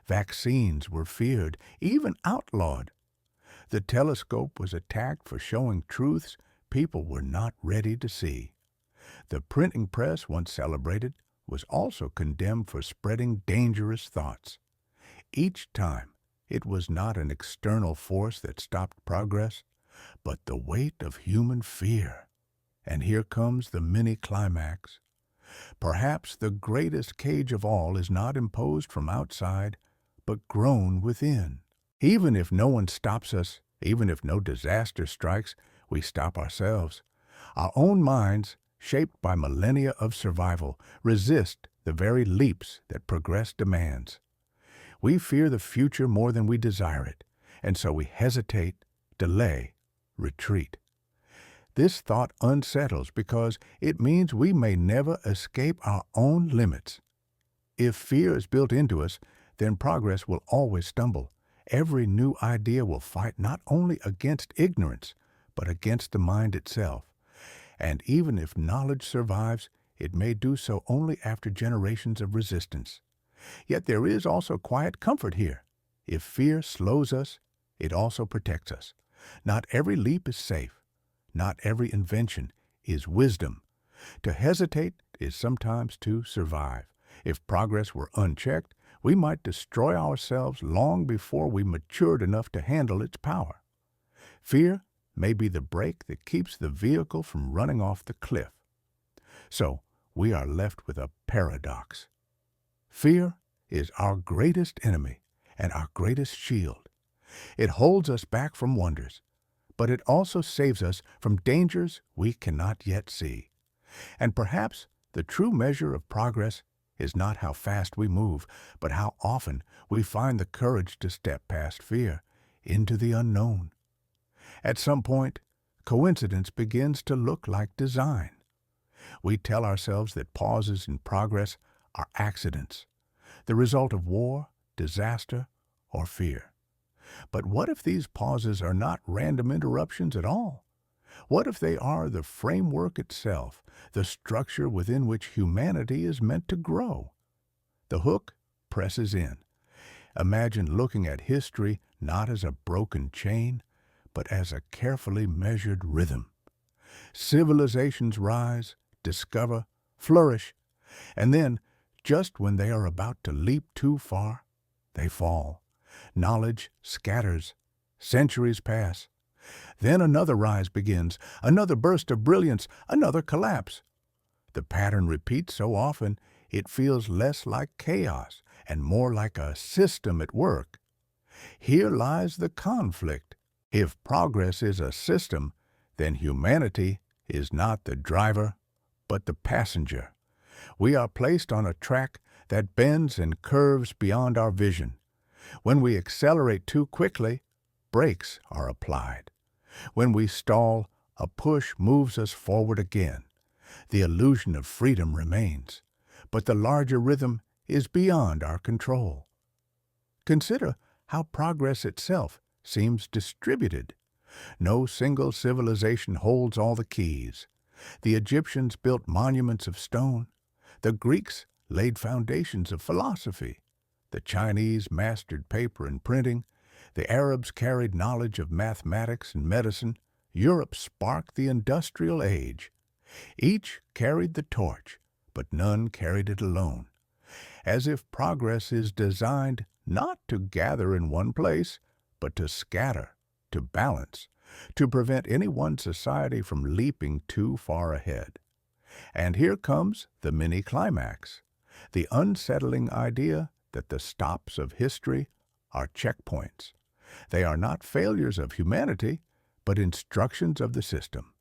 Vaccines were feared, even outlawed. The telescope was attacked for showing truths people were not ready to see. The printing press, once celebrated, was also condemned for spreading dangerous thoughts. Each time, it was not an external force that stopped progress, but the weight of human fear. And here comes the mini-climax. Perhaps the greatest cage of all is not imposed from outside, but grown within. Even if no one stops us, even if no disaster strikes, we stop ourselves. Our own minds, shaped by millennia of survival, resist the very leaps that progress demands. We fear the future more than we desire it, and so we hesitate, delay, retreat. This thought unsettles because it means we may never escape our own limits. If fear is built into us, then progress will always stumble. Every new idea will fight not only against ignorance, but against the mind itself. And even if knowledge survives, it may do so only after generations of resistance. Yet there is also quiet comfort here. If fear slows us, it also protects us. Not every leap is safe. Not every invention is wisdom. To hesitate is sometimes to survive. If progress were unchecked, we might destroy ourselves long before we matured enough to handle its power. Fear may be the brake that keeps the vehicle from running off the cliff. So, we are left with a paradox. Fear is our greatest enemy and our greatest shield. It holds us back from wonders, but it also saves us from dangers we cannot yet see. And perhaps the true measure of progress is not how fast we move, but how often we find the courage to step past fear into the unknown. At some point, coincidence begins to look like design. We tell ourselves that pauses in progress are accidents, the result of war, disaster, or fear. But what if these pauses are not random interruptions at all? What if they are the framework itself, the structure within which humanity is meant to grow? The hook presses in. Imagine looking at history not as a broken chain, but as a carefully measured rhythm. Civilizations rise, discover, flourish, and then, just when they are about to leap too far, they fall. Knowledge scatters. Centuries pass. Then another rise begins, another burst of brilliance, another collapse. The pattern repeats so often, it feels less like chaos and more like a system at work. Here lies the conflict. If progress is a system, then humanity is not the driver, but the passenger. We are placed on a track that bends and curves beyond our vision. When we accelerate too quickly, brakes are applied. When we stall, a push moves us forward again. The illusion of freedom remains, but the larger rhythm is beyond our control. Consider how progress itself seems distributed. No single civilization holds all the keys. The Egyptians built monuments of stone. The Greeks laid foundations of philosophy. The Chinese mastered paper and printing. The Arabs carried knowledge of mathematics and medicine. Europe sparked the industrial age. Each carried the torch, but none carried it alone. As if progress is designed not to gather in one place, but to scatter, to balance, to prevent any one society from leaping too far ahead. And here comes the mini-climax, the unsettling idea that the stops of history are checkpoints. They are not failures of humanity, but instructions of the system.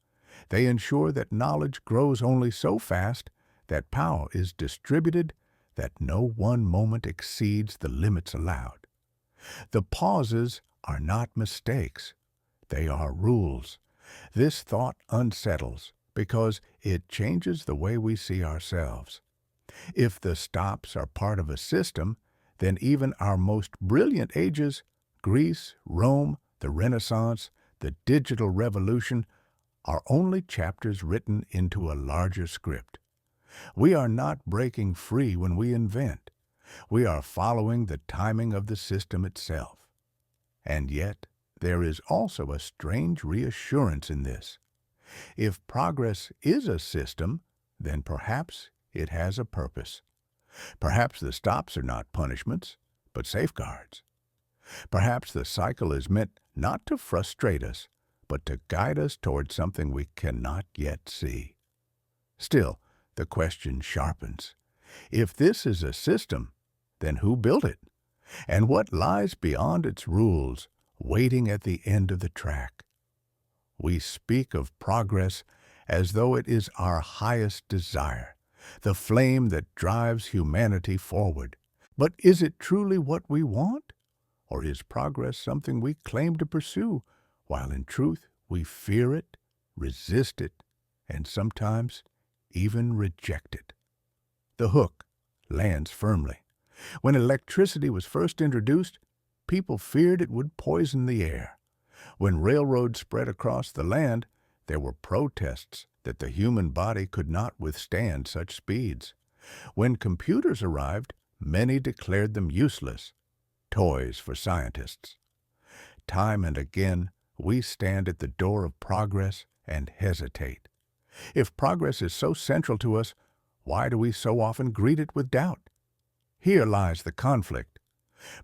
They ensure that knowledge grows only so fast, that power is distributed, that no one moment exceeds the limits allowed. The pauses are not mistakes. They are rules. This thought unsettles because it changes the way we see ourselves. If the stops are part of a system, then even our most brilliant ages, Greece, Rome, the Renaissance, the digital revolution, are only chapters written into a larger script. We are not breaking free when we invent. We are following the timing of the system itself. And yet, there is also a strange reassurance in this. If progress is a system, then perhaps it has a purpose. Perhaps the stops are not punishments, but safeguards. Perhaps the cycle is meant not to frustrate us, but to guide us toward something we cannot yet see. Still, the question sharpens. If this is a system, then who built it? And what lies beyond its rules, waiting at the end of the track? We speak of progress as though it is our highest desire, the flame that drives humanity forward. But is it truly what we want? Or is progress something we claim to pursue, while in truth we fear it, resist it, and sometimes even reject it? The hook lands firmly. When electricity was first introduced, people feared it would poison the air. When railroads spread across the land, there were protests that the human body could not withstand such speeds. When computers arrived, many declared them useless, toys for scientists. Time and again, we stand at the door of progress and hesitate. If progress is so central to us, why do we so often greet it with doubt? Here lies the conflict.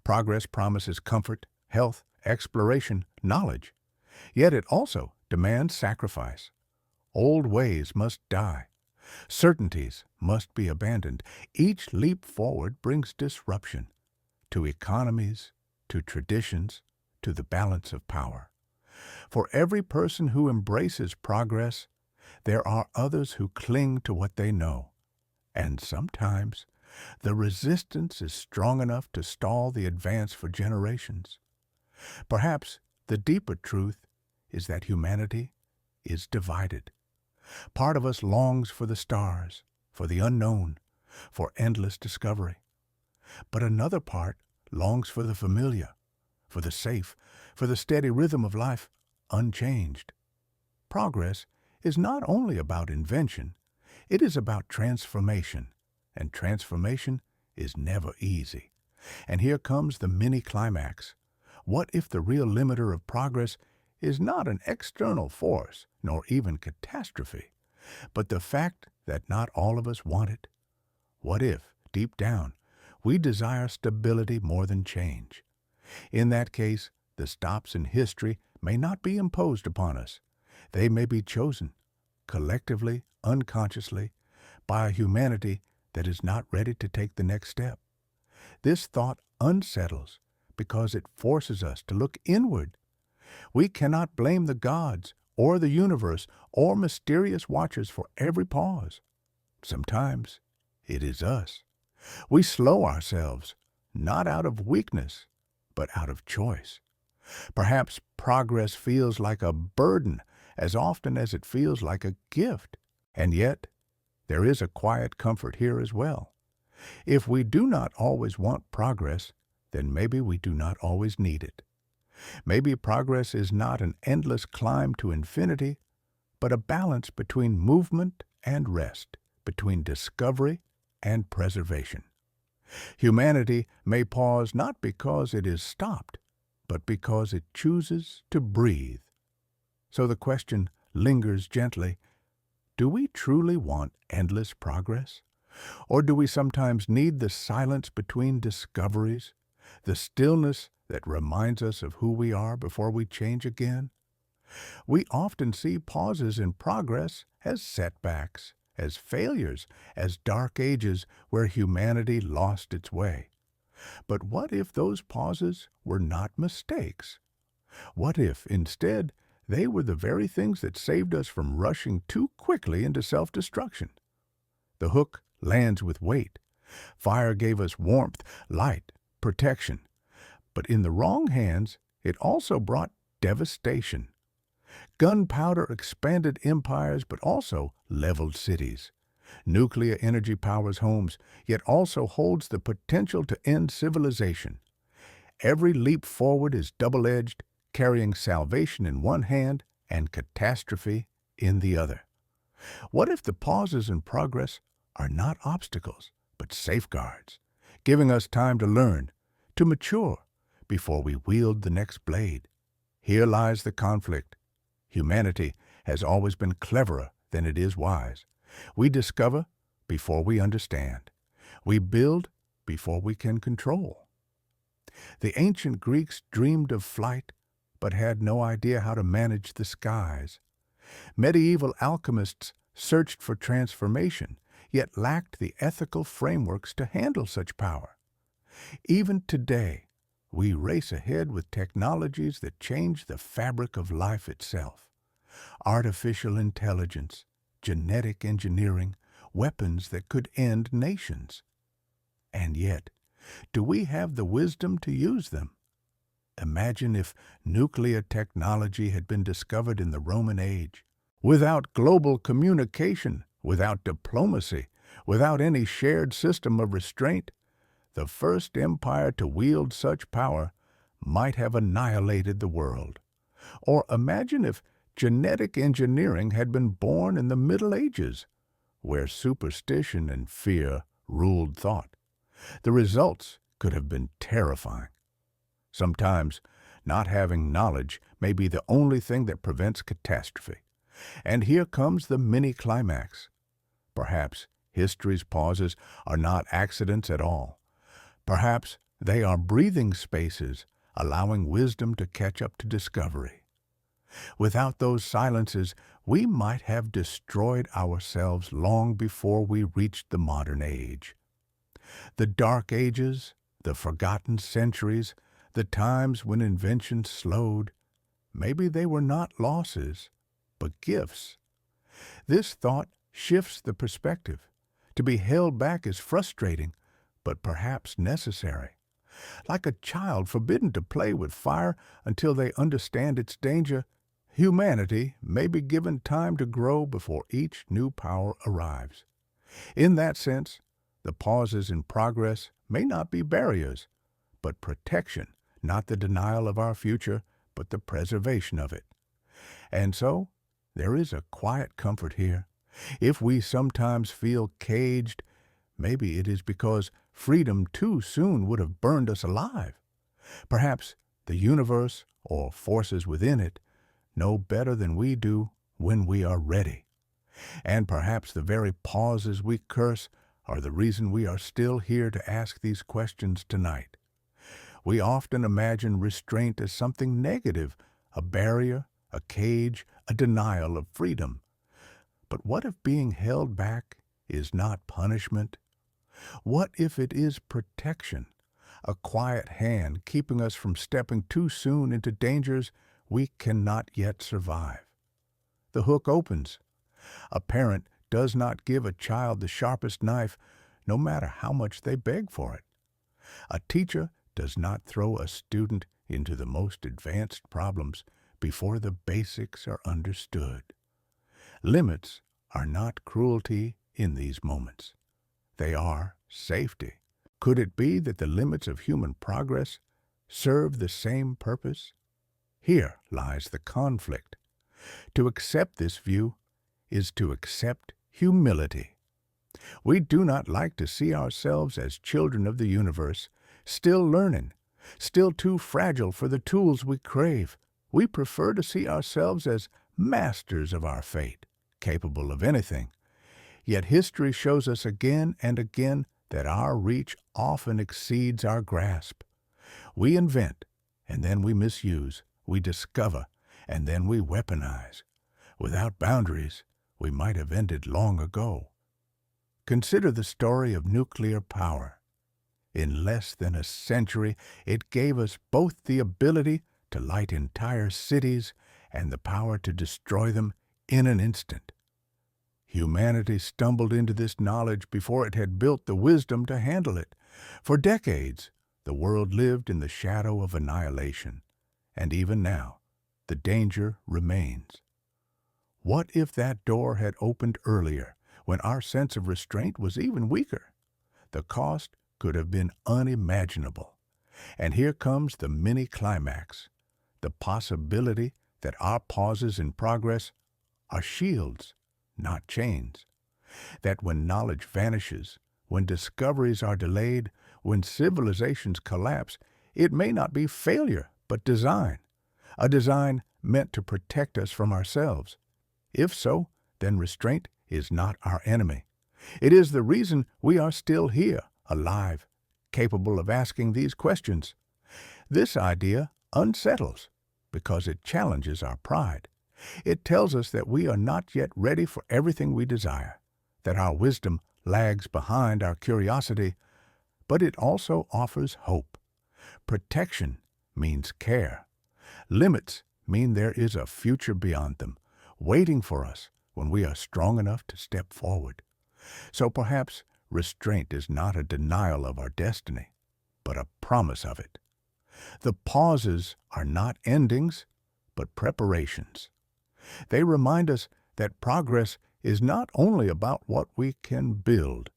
Progress promises comfort, health, exploration, knowledge. Yet it also demands sacrifice. Old ways must die. Certainties must be abandoned. Each leap forward brings disruption to economies, to traditions, to the balance of power. For every person who embraces progress, there are others who cling to what they know. And sometimes the resistance is strong enough to stall the advance for generations. Perhaps the deeper truth is that humanity is divided. Part of us longs for the stars, for the unknown, for endless discovery. But another part longs for the familiar, for the safe, for the steady rhythm of life unchanged. Progress is not only about invention, it is about transformation, and transformation is never easy. And here comes the mini-climax. What if the real limiter of progress is not an external force, nor even catastrophe, but the fact that not all of us want it? What if, deep down, we desire stability more than change? In that case, the stops in history may not be imposed upon us. They may be chosen, collectively, unconsciously, by a humanity that is not ready to take the next step. This thought unsettles because it forces us to look inward. We cannot blame the gods or the universe or mysterious watchers for every pause. Sometimes it is us. We slow ourselves, not out of weakness, but out of choice. Perhaps progress feels like a burden as often as it feels like a gift. And yet, there is a quiet comfort here as well. If we do not always want progress, then maybe we do not always need it. Maybe progress is not an endless climb to infinity, but a balance between movement and rest, between discovery and preservation. Humanity may pause not because it is stopped, but because it chooses to breathe. So the question lingers gently, do we truly want endless progress? Or do we sometimes need the silence between discoveries, the stillness that reminds us of who we are before we change again? We often see pauses in progress as setbacks, as failures, as dark ages where humanity lost its way. But what if those pauses were not mistakes? What if, instead, they were the very things that saved us from rushing too quickly into self-destruction? The hook lands with weight. Fire gave us warmth, light, protection. But in the wrong hands, it also brought devastation. Gunpowder expanded empires but also leveled cities. Nuclear energy powers homes, yet also holds the potential to end civilization. Every leap forward is double-edged, carrying salvation in one hand and catastrophe in the other. What if the pauses in progress are not obstacles, but safeguards, giving us time to learn, to mature, before we wield the next blade? Here lies the conflict. Humanity has always been cleverer than it is wise. We discover before we understand. We build before we can control. The ancient Greeks dreamed of flight, but had no idea how to manage the skies. Medieval alchemists searched for transformation, yet lacked the ethical frameworks to handle such power. Even today, we race ahead with technologies that change the fabric of life itself. Artificial intelligence, genetic engineering, weapons that could end nations. And yet, do we have the wisdom to use them? Imagine if nuclear technology had been discovered in the Roman age. Without global communication, without diplomacy, without any shared system of restraint, the first empire to wield such power might have annihilated the world. Or imagine if genetic engineering had been born in the Middle Ages, where superstition and fear ruled thought. The results could have been terrifying. Sometimes, not having knowledge may be the only thing that prevents catastrophe. And here comes the mini-climax. Perhaps history's pauses are not accidents at all. Perhaps they are breathing spaces, allowing wisdom to catch up to discovery. Without those silences, we might have destroyed ourselves long before we reached the modern age. The Dark Ages, the forgotten centuries, the times when invention slowed, maybe they were not losses, but gifts. This thought shifts the perspective. To be held back is frustrating, but perhaps necessary. Like a child forbidden to play with fire until they understand its danger, humanity may be given time to grow before each new power arrives. In that sense, the pauses in progress may not be barriers, but protection, not the denial of our future, but the preservation of it. And so, there is a quiet comfort here. If we sometimes feel caged, maybe it is because freedom too soon would have burned us alive. Perhaps the universe, or forces within it, know better than we do when we are ready. And perhaps the very pauses we curse are the reason we are still here to ask these questions tonight. We often imagine restraint as something negative, a barrier, a cage, a denial of freedom. But what if being held back is not punishment? What if it is protection, a quiet hand keeping us from stepping too soon into dangers we cannot yet survive? The hook opens. A parent does not give a child the sharpest knife, no matter how much they beg for it. A teacher does not throw a student into the most advanced problems before the basics are understood. Limits are not cruelty in these moments. They are safety. Could it be that the limits of human progress serve the same purpose? Here lies the conflict. To accept this view is to accept humility. We do not like to see ourselves as children of the universe, still learning, still too fragile for the tools we crave. We prefer to see ourselves as masters of our fate, capable of anything. Yet history shows us again and again that our reach often exceeds our grasp. We invent, and then we misuse. We discover, and then we weaponize. Without boundaries, we might have ended long ago. Consider the story of nuclear power. In less than a century, it gave us both the ability to light entire cities and the power to destroy them in an instant. Humanity stumbled into this knowledge before it had built the wisdom to handle it. For decades, the world lived in the shadow of annihilation. And even now, the danger remains. What if that door had opened earlier, when our sense of restraint was even weaker? The cost could have been unimaginable. And here comes the mini-climax, the possibility that our pauses in progress are shields, not chains. That when knowledge vanishes, when discoveries are delayed, when civilizations collapse, it may not be failure, but design. A design meant to protect us from ourselves. If so, then restraint is not our enemy. It is the reason we are still here, alive, capable of asking these questions. This idea unsettles because it challenges our pride. It tells us that we are not yet ready for everything we desire, that our wisdom lags behind our curiosity, but it also offers hope. Protection means care. Limits mean there is a future beyond them, waiting for us when we are strong enough to step forward. So perhaps restraint is not a denial of our destiny, but a promise of it. The pauses are not endings, but preparations. They remind us that progress is not only about what we can build,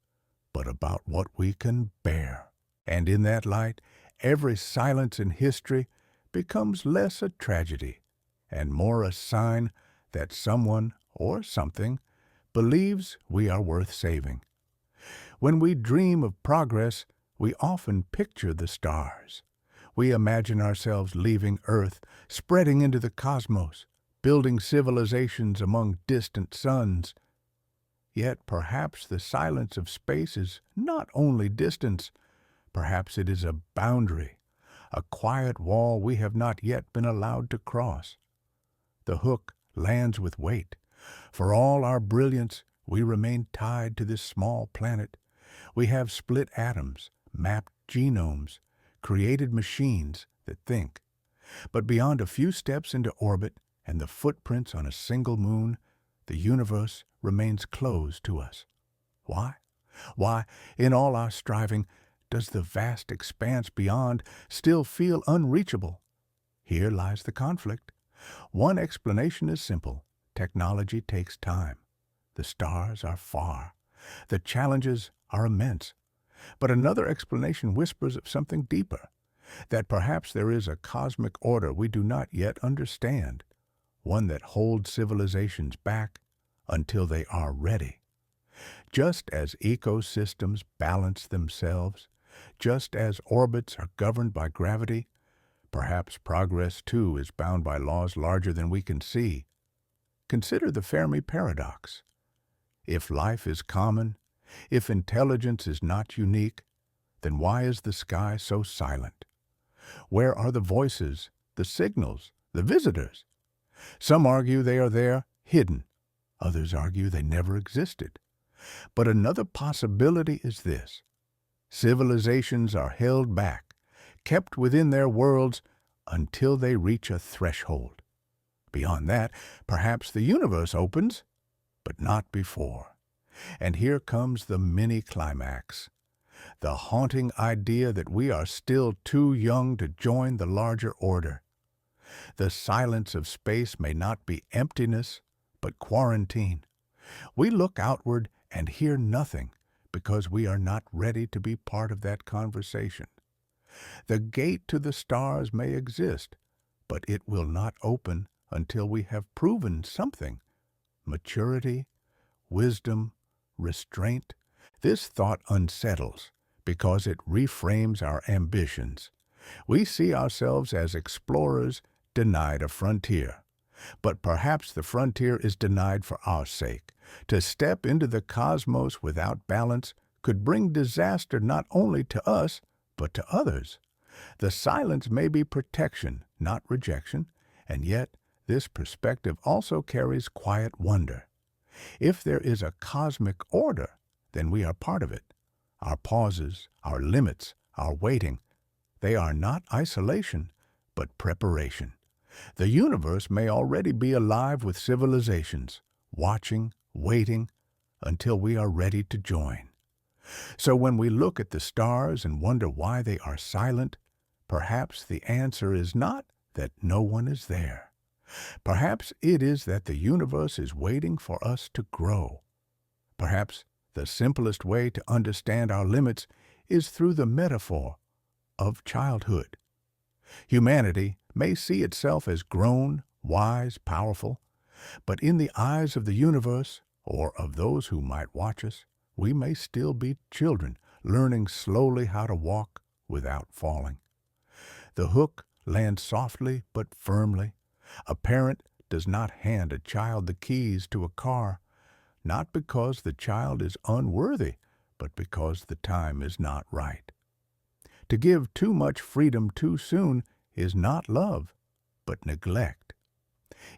but about what we can bear. And in that light, every silence in history becomes less a tragedy and more a sign that someone or something believes we are worth saving. When we dream of progress, we often picture the stars. We imagine ourselves leaving Earth, spreading into the cosmos, building civilizations among distant suns. Yet perhaps the silence of space is not only distance, perhaps it is a boundary, a quiet wall we have not yet been allowed to cross. The hook lands with weight. For all our brilliance, we remain tied to this small planet. We have split atoms, mapped genomes, created machines that think. But beyond a few steps into orbit and the footprints on a single moon, the universe remains closed to us. Why? Why, in all our striving, does the vast expanse beyond still feel unreachable? Here lies the conflict. One explanation is simple. Technology takes time. The stars are far. The challenges are immense. But another explanation whispers of something deeper, that perhaps there is a cosmic order we do not yet understand, one that holds civilizations back until they are ready. Just as ecosystems balance themselves, just as orbits are governed by gravity, perhaps progress too is bound by laws larger than we can see. Consider the Fermi paradox. If life is common, if intelligence is not unique, then why is the sky so silent? Where are the voices, the signals, the visitors? Some argue they are there, hidden. Others argue they never existed. But another possibility is this. Civilizations are held back, kept within their worlds until they reach a threshold. Beyond that, perhaps the universe opens, but not before. And here comes the mini-climax, the haunting idea that we are still too young to join the larger order. The silence of space may not be emptiness, but quarantine. We look outward and hear nothing because we are not ready to be part of that conversation. The gate to the stars may exist, but it will not open until we have proven something. Maturity, wisdom, restraint. This thought unsettles because it reframes our ambitions. We see ourselves as explorers denied a frontier. But perhaps the frontier is denied for our sake. To step into the cosmos without balance could bring disaster not only to us, but to others. The silence may be protection, not rejection, and yet this perspective also carries quiet wonder. If there is a cosmic order, then we are part of it. Our pauses, our limits, our waiting, they are not isolation, but preparation. The universe may already be alive with civilizations, watching, waiting, until we are ready to join. So when we look at the stars and wonder why they are silent, perhaps the answer is not that no one is there, Perhaps it is that the universe is waiting for us to grow. Perhaps the simplest way to understand our limits is through the metaphor of childhood. Humanity may see itself as grown, wise, powerful, but in the eyes of the universe, or of those who might watch us, we may still be children, learning slowly how to walk without falling. The hook lands softly but firmly. A parent does not hand a child the keys to a car, not because the child is unworthy, but because the time is not right. To give too much freedom too soon is not love, but neglect.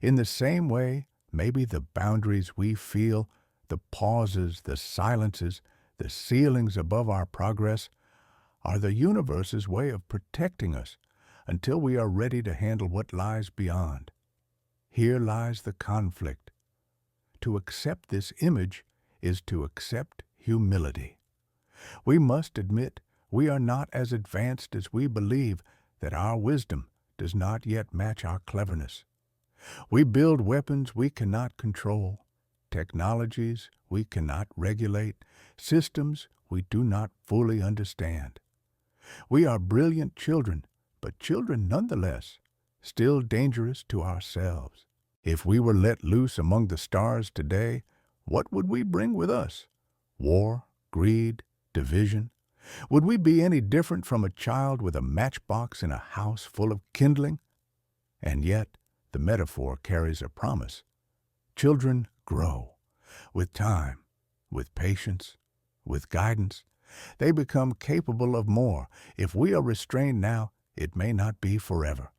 In the same way, maybe the boundaries we feel, the pauses, the silences, the ceilings above our progress, are the universe's way of protecting us until we are ready to handle what lies beyond. Here lies the conflict. To accept this image is to accept humility. We must admit we are not as advanced as we believe, that our wisdom does not yet match our cleverness. We build weapons we cannot control, technologies we cannot regulate, systems we do not fully understand. We are brilliant children, but children nonetheless, still dangerous to ourselves. If we were let loose among the stars today, what would we bring with us? War, greed, division? Would we be any different from a child with a matchbox in a house full of kindling? And yet, the metaphor carries a promise. Children grow. With time, with patience, with guidance, they become capable of more. If we are restrained now, it may not be forever.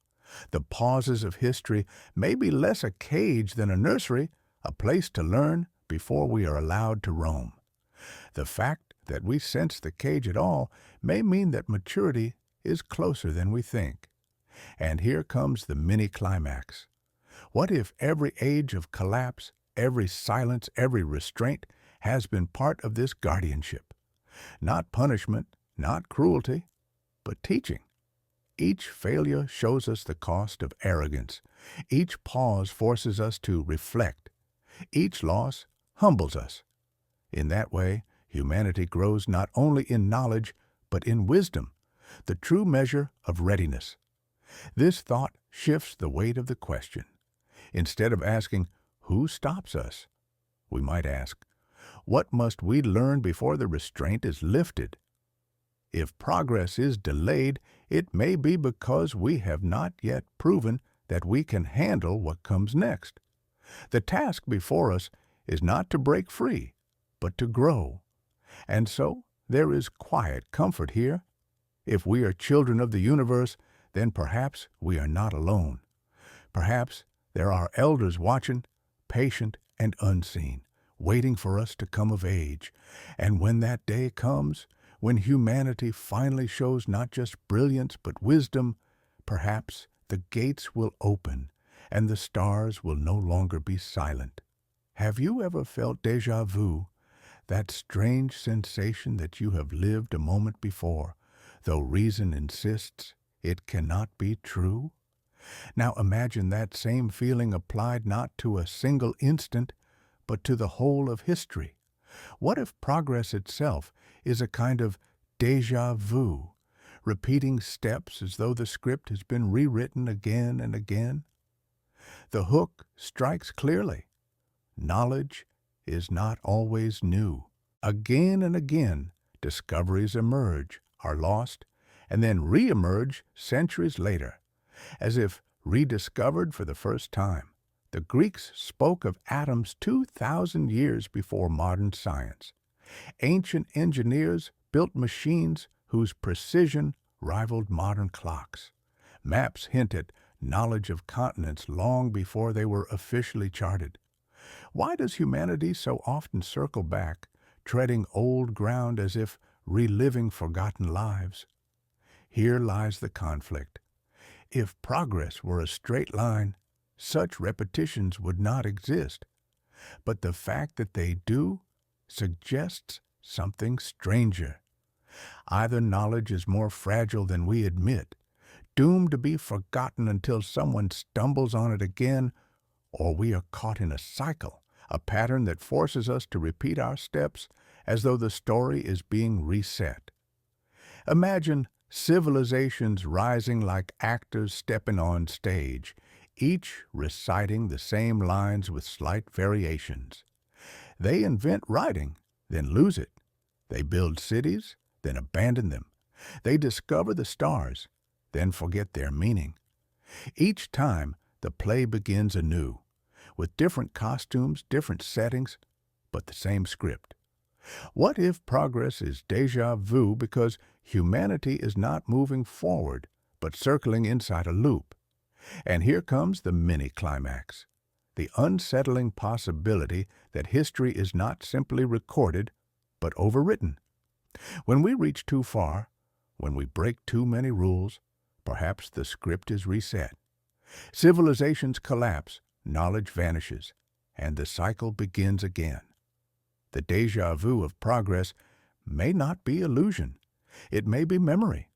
The pauses of history may be less a cage than a nursery, a place to learn before we are allowed to roam. The fact that we sense the cage at all may mean that maturity is closer than we think. And here comes the mini-climax. What if every age of collapse, every silence, every restraint has been part of this guardianship? Not punishment, not cruelty, but teaching. Each failure shows us the cost of arrogance. Each pause forces us to reflect. Each loss humbles us. In that way, humanity grows not only in knowledge, but in wisdom, the true measure of readiness. This thought shifts the weight of the question. Instead of asking, "Who stops us?" we might ask, "What must we learn before the restraint is lifted?" If progress is delayed, it may be because we have not yet proven that we can handle what comes next. The task before us is not to break free, but to grow. And so there is quiet comfort here. If we are children of the universe, then perhaps we are not alone. Perhaps there are elders watching, patient and unseen, waiting for us to come of age. And when that day comes, when humanity finally shows not just brilliance but wisdom, perhaps the gates will open and the stars will no longer be silent. Have you ever felt déjà vu, that strange sensation that you have lived a moment before, though reason insists it cannot be true? Now imagine that same feeling applied not to a single instant, but to the whole of history. What if progress itself is a kind of déjà vu, repeating steps as though the script has been rewritten again and again? The hook strikes clearly. Knowledge is not always new. Again and again, discoveries emerge, are lost, and then re-emerge centuries later, as if rediscovered for the first time. The Greeks spoke of atoms 2,000 years before modern science. Ancient engineers built machines whose precision rivaled modern clocks. Maps hint at knowledge of continents long before they were officially charted. Why does humanity so often circle back, treading old ground as if reliving forgotten lives? Here lies the conflict. If progress were a straight line, such repetitions would not exist. But the fact that they do suggests something stranger. Either knowledge is more fragile than we admit, doomed to be forgotten until someone stumbles on it again, or we are caught in a cycle, a pattern that forces us to repeat our steps as though the story is being reset. Imagine civilizations rising like actors stepping on stage, each reciting the same lines with slight variations. They invent writing, then lose it. They build cities, then abandon them. They discover the stars, then forget their meaning. Each time, the play begins anew, with different costumes, different settings, but the same script. What if progress is déjà vu because humanity is not moving forward, but circling inside a loop? And here comes the mini-climax, the unsettling possibility that history is not simply recorded, but overwritten. When we reach too far, when we break too many rules, perhaps the script is reset. Civilizations collapse, knowledge vanishes, and the cycle begins again. The déjà vu of progress may not be illusion. It may be memory,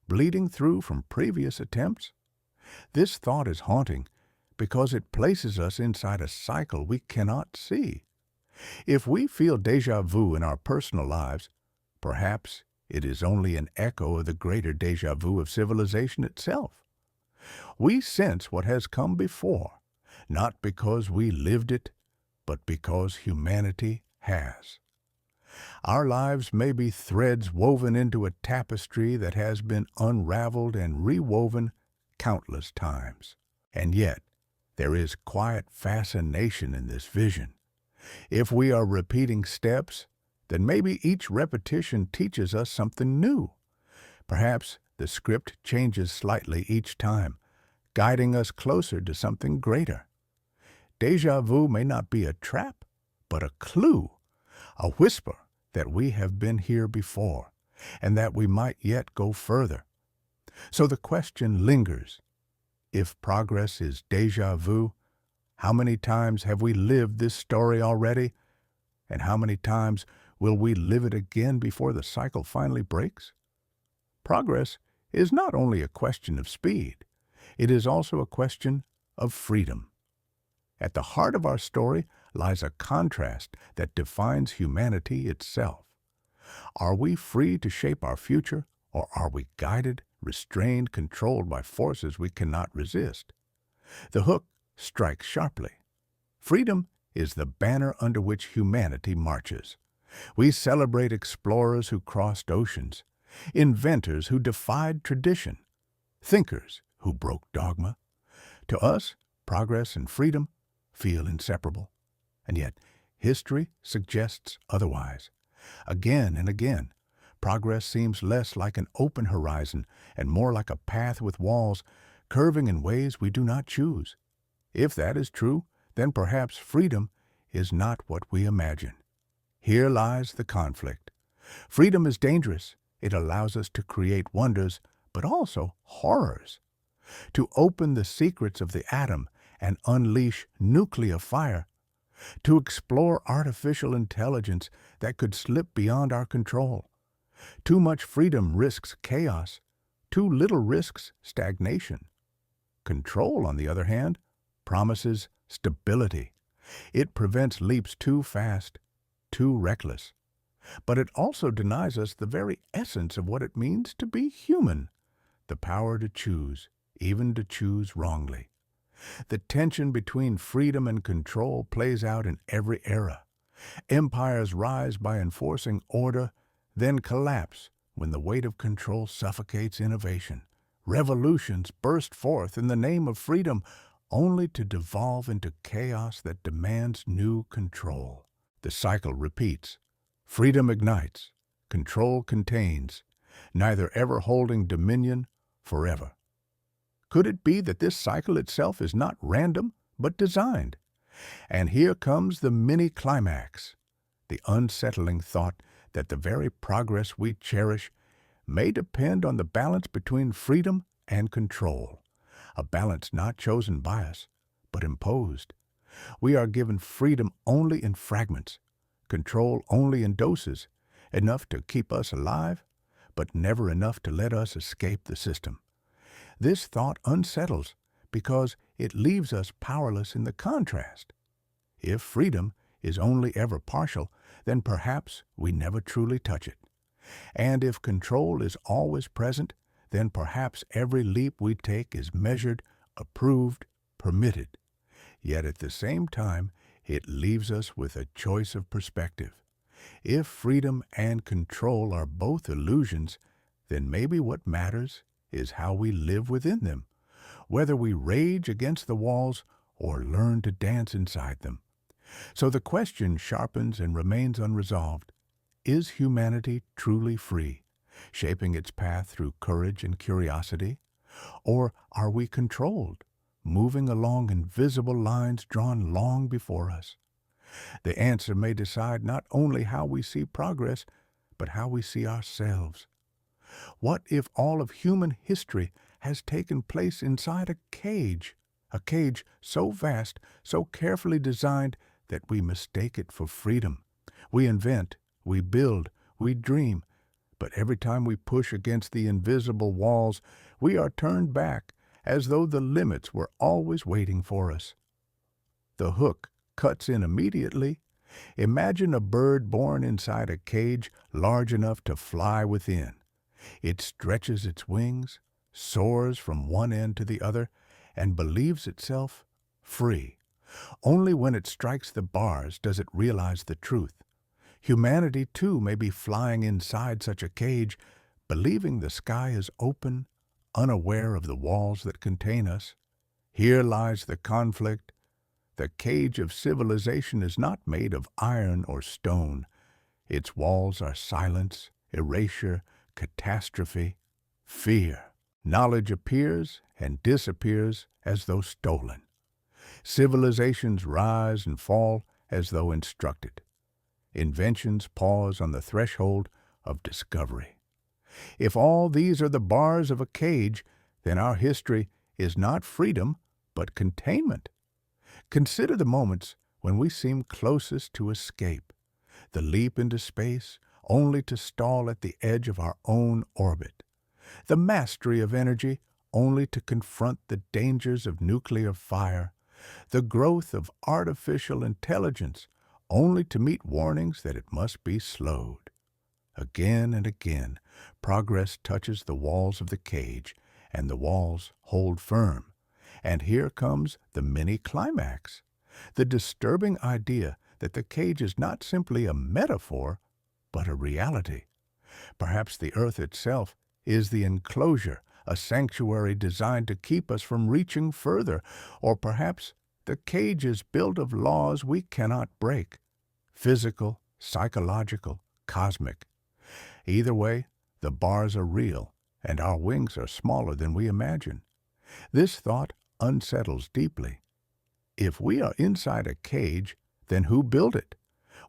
bleeding through from previous attempts. This thought is haunting because it places us inside a cycle we cannot see. If we feel déjà vu in our personal lives, perhaps it is only an echo of the greater déjà vu of civilization itself. We sense what has come before, not because we lived it, but because humanity has. Our lives may be threads woven into a tapestry that has been unraveled and rewoven countless times. And yet, there is quiet fascination in this vision. If we are repeating steps, then maybe each repetition teaches us something new. Perhaps the script changes slightly each time, guiding us closer to something greater. Déjà vu may not be a trap, but a clue, a whisper that we have been here before, and that we might yet go further. So the question lingers. If progress is déjà vu, how many times have we lived this story already? And how many times will we live it again before the cycle finally breaks? Progress is not only a question of speed, it is also a question of freedom. At the heart of our story lies a contrast that defines humanity itself. Are we free to shape our future, or are we guided, restrained, controlled by forces we cannot resist? The hook strikes sharply. Freedom is the banner under which humanity marches. We celebrate explorers who crossed oceans, inventors who defied tradition, thinkers who broke dogma. To us, progress and freedom feel inseparable. And yet, history suggests otherwise. Again and again, progress seems less like an open horizon and more like a path with walls, curving in ways we do not choose. If that is true, then perhaps freedom is not what we imagine. Here lies the conflict. Freedom is dangerous. It allows us to create wonders, but also horrors. To open the secrets of the atom and unleash nuclear fire. To explore artificial intelligence that could slip beyond our control. Too much freedom risks chaos. Too little risks stagnation. Control, on the other hand, promises stability. It prevents leaps too fast, too reckless. But it also denies us the very essence of what it means to be human, the power to choose, even to choose wrongly. The tension between freedom and control plays out in every era. Empires rise by enforcing order, then collapse when the weight of control suffocates innovation. Revolutions burst forth in the name of freedom, only to devolve into chaos that demands new control. The cycle repeats. Freedom ignites, control contains, neither ever holding dominion forever. Could it be that this cycle itself is not random, but designed? And here comes the mini-climax, the unsettling thought that the very progress we cherish may depend on the balance between freedom and control, a balance not chosen by us, but imposed. We are given freedom only in fragments, control only in doses, enough to keep us alive, but never enough to let us escape the system. This thought unsettles because it leaves us powerless in the contrast. If freedom is only ever partial, then perhaps we never truly touch it. And if control is always present, then perhaps every leap we take is measured, approved, permitted. Yet at the same time, it leaves us with a choice of perspective. If freedom and control are both illusions, then maybe what matters is how we live within them, whether we rage against the walls or learn to dance inside them. So the question sharpens and remains unresolved. Is humanity truly free, shaping its path through courage and curiosity? Or are we controlled, moving along invisible lines drawn long before us? The answer may decide not only how we see progress, but how we see ourselves. What if all of human history has taken place inside a cage so vast, so carefully designed that we mistake it for freedom? We invent, we build, we dream, but every time we push against the invisible walls, we are turned back as though the limits were always waiting for us. The hook cuts in immediately. Imagine a bird born inside a cage large enough to fly within. It stretches its wings, soars from one end to the other, and believes itself free. Only when it strikes the bars does it realize the truth. Humanity, too, may be flying inside such a cage, believing the sky is open, unaware of the walls that contain us. Here lies the conflict. The cage of civilization is not made of iron or stone. Its walls are silence, erasure, catastrophe, fear. Knowledge appears and disappears as though stolen. Civilizations rise and fall as though instructed. Inventions pause on the threshold of discovery. If all these are the bars of a cage, then our history is not freedom, but containment. Consider the moments when we seem closest to escape, the leap into space only to stall at the edge of our own orbit, the mastery of energy only to confront the dangers of nuclear fire, the growth of artificial intelligence only to meet warnings that it must be slowed. Again and again, progress touches the walls of the cage, and the walls hold firm. And here comes the mini-climax, the disturbing idea that the cage is not simply a metaphor, but a reality. Perhaps the earth itself is the enclosure, a sanctuary designed to keep us from reaching further, or perhaps the cage is built of laws we cannot break, physical, psychological, cosmic. Either way, the bars are real, and our wings are smaller than we imagine. This thought unsettles deeply. If we are inside a cage, then who built it?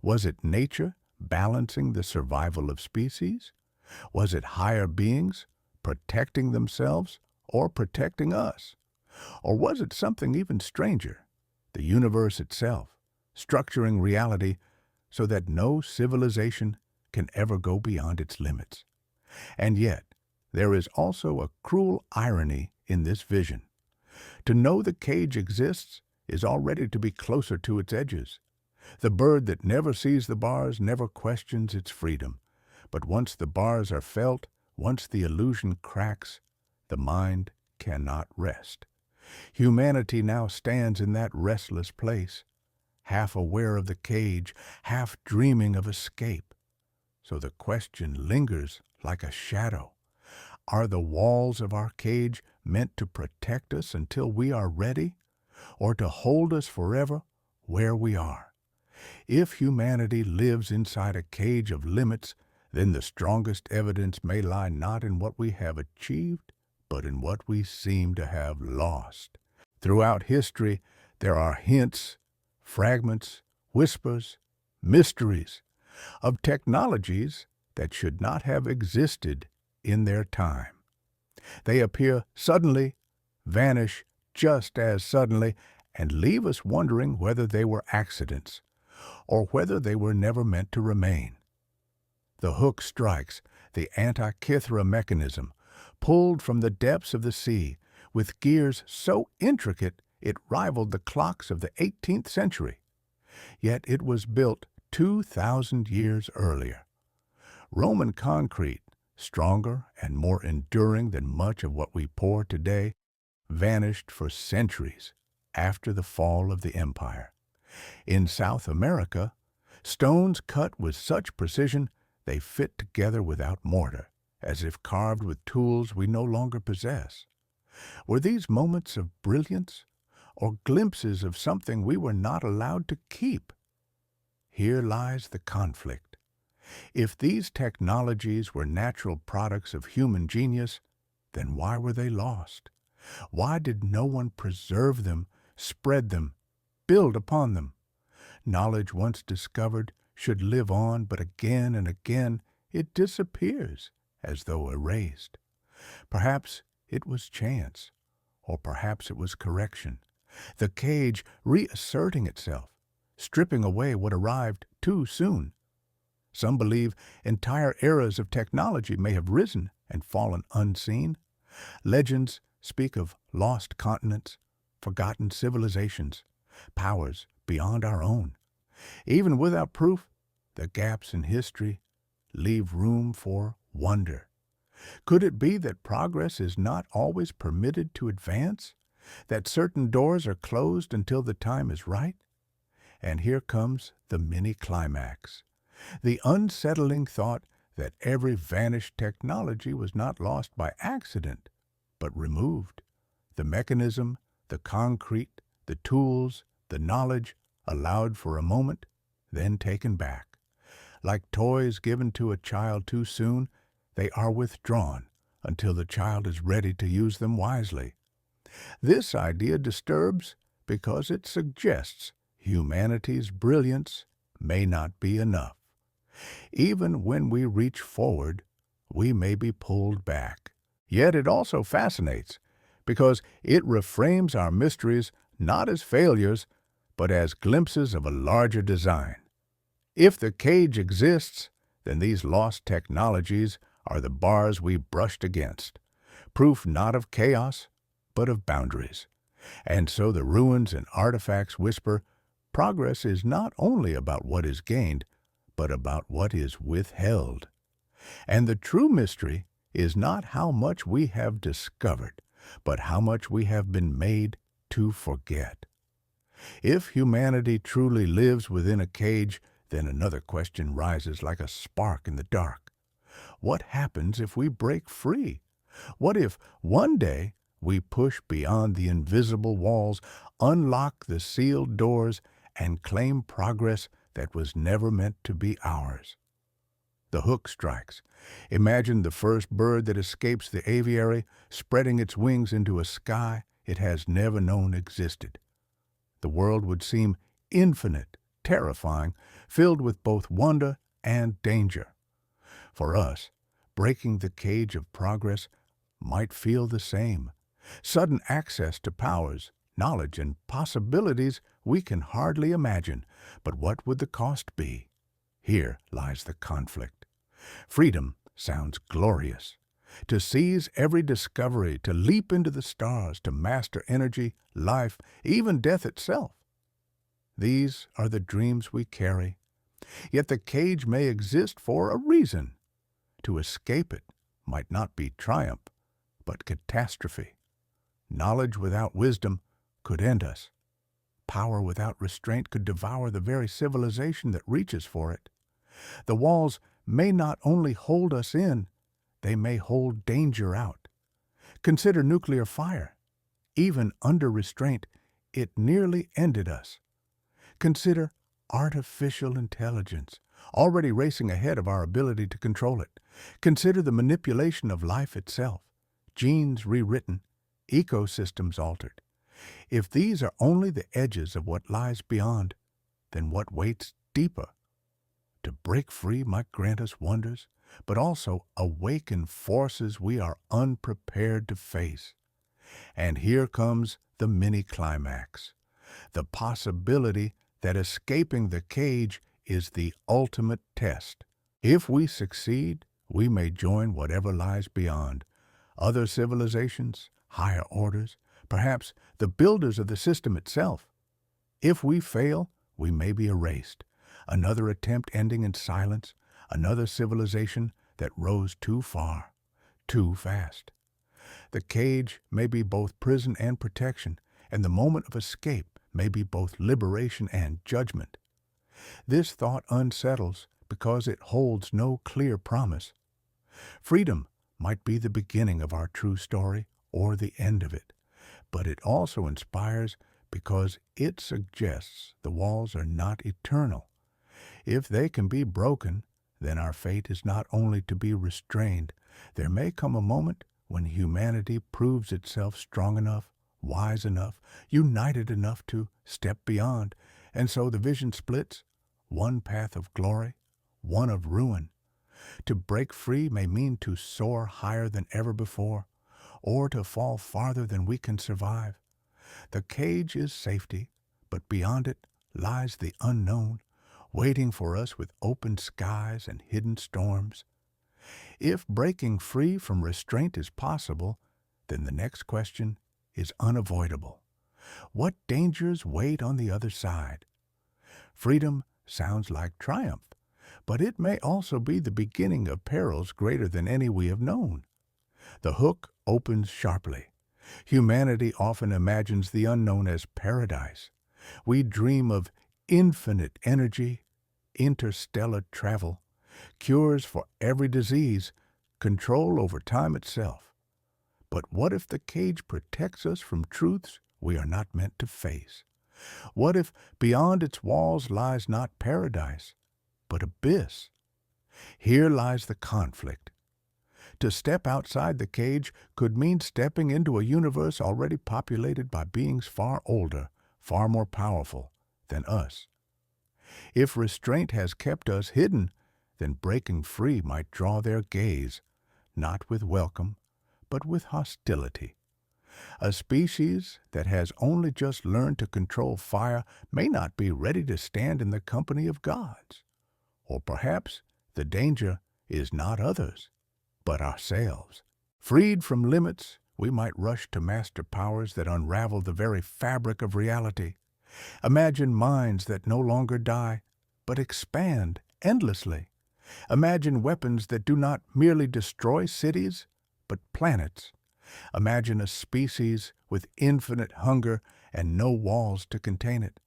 Was it nature balancing the survival of species? Was it higher beings protecting themselves or protecting us? Or was it something even stranger, the universe itself, structuring reality so that no civilization can ever go beyond its limits? And yet, there is also a cruel irony in this vision. To know the cage exists is already to be closer to its edges. The bird that never sees the bars never questions its freedom. But once the bars are felt, once the illusion cracks, the mind cannot rest. Humanity now stands in that restless place, half aware of the cage, half dreaming of escape. So the question lingers like a shadow. Are the walls of our cage meant to protect us until we are ready, or to hold us forever where we are? If humanity lives inside a cage of limits, then the strongest evidence may lie not in what we have achieved, but in what we seem to have lost. Throughout history, there are hints, fragments, whispers, mysteries of technologies that should not have existed in their time. They appear suddenly, vanish just as suddenly, and leave us wondering whether they were accidents or whether they were never meant to remain. The hook strikes, the Antikythera mechanism, pulled from the depths of the sea, with gears so intricate it rivaled the clocks of the 18th century. Yet it was built 2,000 years earlier. Roman concrete, stronger and more enduring than much of what we pour today, vanished for centuries after the fall of the empire. In South America, stones cut with such precision they fit together without mortar, as if carved with tools we no longer possess. Were these moments of brilliance, or glimpses of something we were not allowed to keep? Here lies the conflict. If these technologies were natural products of human genius, then why were they lost? Why did no one preserve them, spread them, build upon them? Knowledge once discovered should live on, but again and again it disappears as though erased. Perhaps it was chance, or perhaps it was correction, the cage reasserting itself, stripping away what arrived too soon. Some believe entire eras of technology may have risen and fallen unseen. Legends speak of lost continents, forgotten civilizations, powers beyond our own. Even without proof, the gaps in history leave room for wonder. Could it be that progress is not always permitted to advance? That certain doors are closed until the time is right? And here comes the mini-climax. The unsettling thought that every vanished technology was not lost by accident, but removed. The mechanism, the concrete, the tools, the knowledge, allowed for a moment, then taken back. Like toys given to a child too soon, they are withdrawn until the child is ready to use them wisely. This idea disturbs because it suggests humanity's brilliance may not be enough. Even when we reach forward, we may be pulled back. Yet it also fascinates because it reframes our mysteries not as failures, but as glimpses of a larger design. If the cage exists, then these lost technologies are the bars we brushed against, proof not of chaos, but of boundaries. And so the ruins and artifacts whisper, progress is not only about what is gained, but about what is withheld. And the true mystery is not how much we have discovered, but how much we have been made to forget. If humanity truly lives within a cage, then another question rises like a spark in the dark. What happens if we break free? What if one day we push beyond the invisible walls, unlock the sealed doors, and claim progress that was never meant to be ours? The hook strikes. Imagine the first bird that escapes the aviary, spreading its wings into a sky it has never known existed. The world would seem infinite, terrifying, filled with both wonder and danger. For us, breaking the cage of progress might feel the same. Sudden access to powers, knowledge, and possibilities we can hardly imagine. But what would the cost be? Here lies the conflict. Freedom sounds glorious. To seize every discovery, to leap into the stars, to master energy, life, even death itself. These are the dreams we carry. Yet the cage may exist for a reason. To escape it might not be triumph, but catastrophe. Knowledge without wisdom could end us. Power without restraint could devour the very civilization that reaches for it. The walls may not only hold us in, they may hold danger out. Consider nuclear fire. Even under restraint, it nearly ended us. Consider artificial intelligence, already racing ahead of our ability to control it. Consider the manipulation of life itself, genes rewritten, ecosystems altered. If these are only the edges of what lies beyond, then what waits deeper? To break free might grant us wonders, but also awaken forces we are unprepared to face. And here comes the mini-climax, the possibility that escaping the cage is the ultimate test. If we succeed, we may join whatever lies beyond, other civilizations, higher orders, perhaps the builders of the system itself. If we fail, we may be erased, another attempt ending in silence, another civilization that rose too far, too fast. The cage may be both prison and protection, and the moment of escape may be both liberation and judgment. This thought unsettles because it holds no clear promise. Freedom might be the beginning of our true story or the end of it, but it also inspires because it suggests the walls are not eternal. If they can be broken, then our fate is not only to be restrained. There may come a moment when humanity proves itself strong enough, wise enough, united enough to step beyond, and so the vision splits, one path of glory, one of ruin. To break free may mean to soar higher than ever before, or to fall farther than we can survive. The cage is safety, but beyond it lies the unknown, waiting for us with open skies and hidden storms. If breaking free from restraint is possible, then the next question is unavoidable. What dangers wait on the other side? Freedom sounds like triumph, but it may also be the beginning of perils greater than any we have known. The hook opens sharply. Humanity often imagines the unknown as paradise. We dream of infinite energy, interstellar travel, cures for every disease, control over time itself. But what if the cage protects us from truths we are not meant to face? What if beyond its walls lies not paradise, but abyss? Here lies the conflict. To step outside the cage could mean stepping into a universe already populated by beings far older, far more powerful than us. If restraint has kept us hidden, then breaking free might draw their gaze, not with welcome, but with hostility. A species that has only just learned to control fire may not be ready to stand in the company of gods. Or perhaps the danger is not others, but ourselves. Freed from limits, we might rush to master powers that unravel the very fabric of reality. Imagine minds that no longer die, but expand endlessly. Imagine weapons that do not merely destroy cities, but planets. Imagine a species with infinite hunger and no walls to contain it.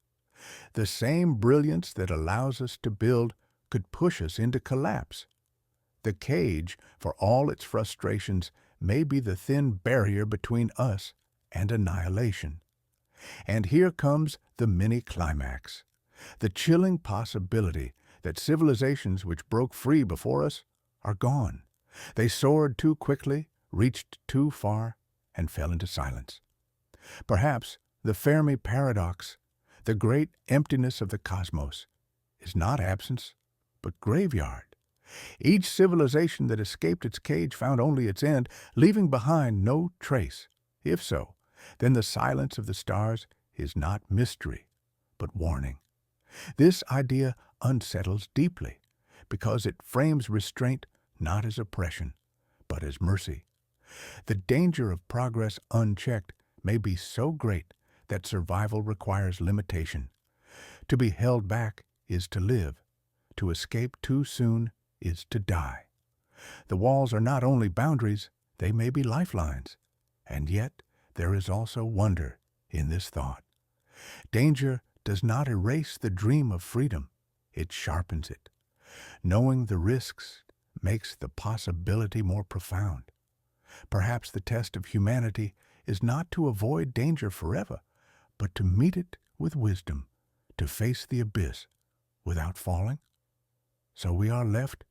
The same brilliance that allows us to build could push us into collapse. The cage, for all its frustrations, may be the thin barrier between us and annihilation. And here comes the mini-climax, the chilling possibility that civilizations which broke free before us are gone. They soared too quickly, reached too far, and fell into silence. Perhaps the Fermi paradox, the great emptiness of the cosmos, is not absence, but graveyard. Each civilization that escaped its cage found only its end, leaving behind no trace. If so, then the silence of the stars is not mystery, but warning. This idea unsettles deeply because it frames restraint not as oppression, but as mercy. The danger of progress unchecked may be so great that survival requires limitation. To be held back is to live. To escape too soon is to die. The walls are not only boundaries, they may be lifelines. And yet, there is also wonder in this thought. Danger does not erase the dream of freedom, it sharpens it. Knowing the risks makes the possibility more profound. Perhaps the test of humanity is not to avoid danger forever, but to meet it with wisdom, to face the abyss without falling. So we are left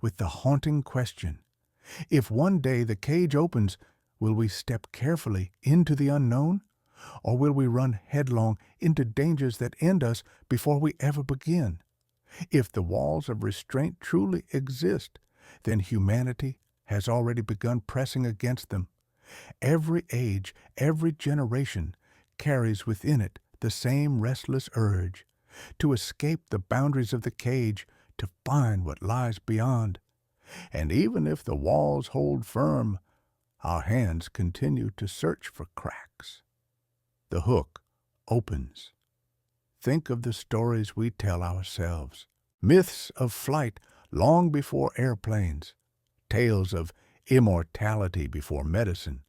with the haunting question: if one day the cage opens, will we step carefully into the unknown, or will we run headlong into dangers that end us before we ever begin? If the walls of restraint truly exist, then humanity has already begun pressing against them. Every age, every generation carries within it the same restless urge to escape the boundaries of the cage, to find what lies beyond. And even if the walls hold firm, our hands continue to search for cracks. The hook opens. Think of the stories we tell ourselves, myths of flight long before airplanes, tales of immortality before medicine,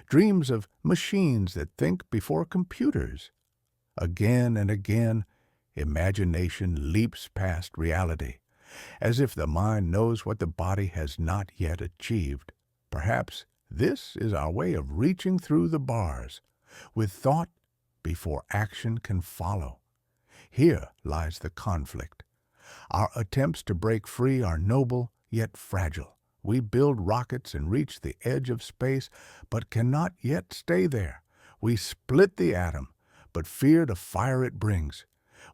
dreams of machines that think before computers. Again and again, imagination leaps past reality, as if the mind knows what the body has not yet achieved. Perhaps this is our way of reaching through the bars, with thought before action can follow. Here lies the conflict. Our attempts to break free are noble yet fragile. We build rockets and reach the edge of space, but cannot yet stay there. We split the atom, but fear the fire it brings.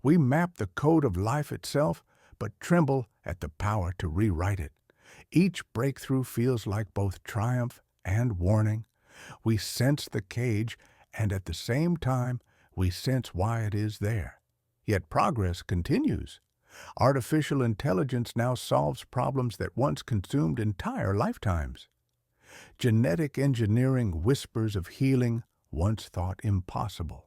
We map the code of life itself, but tremble at the power to rewrite it. Each breakthrough feels like both triumph and warning. We sense the cage, and at the same time, we sense why it is there. Yet progress continues. Artificial intelligence now solves problems that once consumed entire lifetimes. Genetic engineering whispers of healing once thought impossible.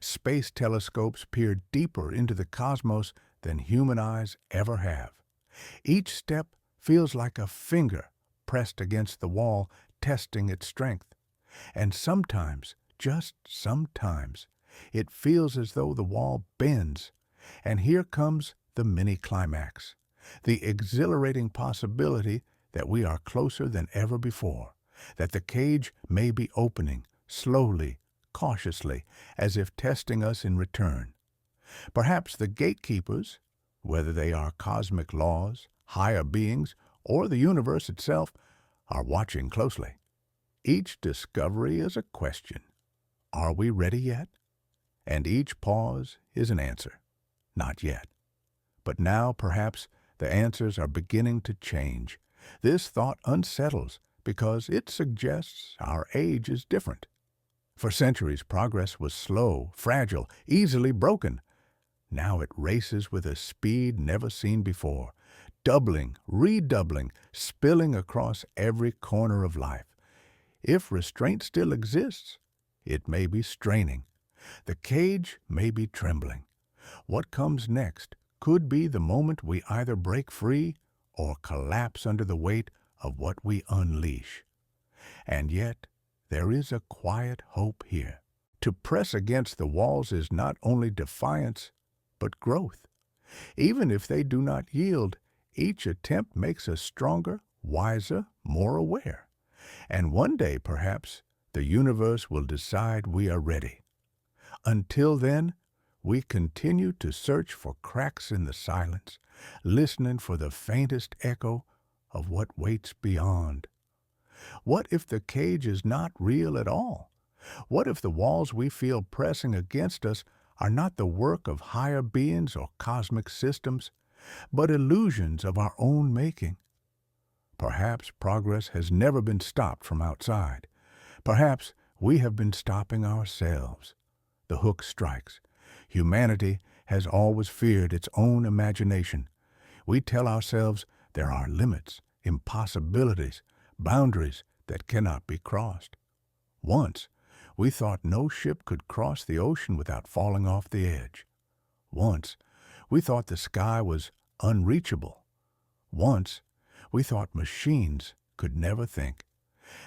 Space telescopes peer deeper into the cosmos than human eyes ever have. Each step feels like a finger pressed against the wall, testing its strength. And sometimes, just sometimes, it feels as though the wall bends. And here comes the mini-climax, the exhilarating possibility that we are closer than ever before, that the cage may be opening, slowly, cautiously, as if testing us in return. Perhaps the gatekeepers, whether they are cosmic laws, higher beings, or the universe itself, are watching closely. Each discovery is a question. Are we ready yet? And each pause is an answer. Not yet. But now, perhaps, the answers are beginning to change. This thought unsettles because it suggests our age is different. For centuries, progress was slow, fragile, easily broken. Now it races with a speed never seen before, doubling, redoubling, spilling across every corner of life. If restraint still exists, it may be straining. The cage may be trembling. What comes next could be the moment we either break free or collapse under the weight of what we unleash. And yet, there is a quiet hope here. To press against the walls is not only defiance, but growth. Even if they do not yield, each attempt makes us stronger, wiser, more aware. And one day, perhaps, the universe will decide we are ready. Until then, we continue to search for cracks in the silence, listening for the faintest echo of what waits beyond. What if the cage is not real at all? What if the walls we feel pressing against us are not the work of higher beings or cosmic systems, but illusions of our own making? Perhaps progress has never been stopped from outside. Perhaps we have been stopping ourselves. The hook strikes. Humanity has always feared its own imagination. We tell ourselves there are limits, impossibilities, boundaries that cannot be crossed. Once, we thought no ship could cross the ocean without falling off the edge. Once, we thought the sky was unreachable. Once, we thought machines could never think,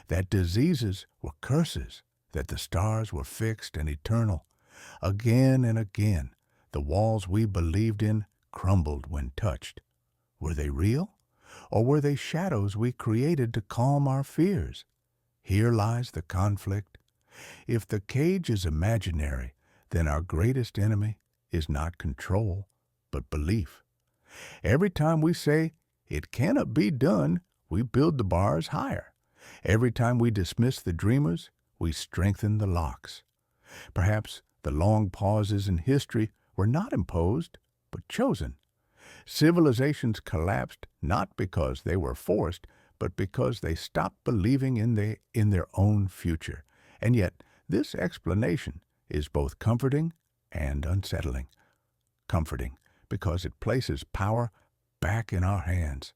that diseases were curses, that the stars were fixed and eternal. Again and again, the walls we believed in crumbled when touched. Were they real? Or were they shadows we created to calm our fears? Here lies the conflict. If the cage is imaginary, then our greatest enemy is not control, but belief. Every time we say, "It cannot be done," we build the bars higher. Every time we dismiss the dreamers, we strengthen the locks. Perhaps the long pauses in history were not imposed, but chosen. Civilizations collapsed not because they were forced, but because they stopped believing in their own future. And yet, this explanation is both comforting and unsettling. Comforting because it places power back in our hands.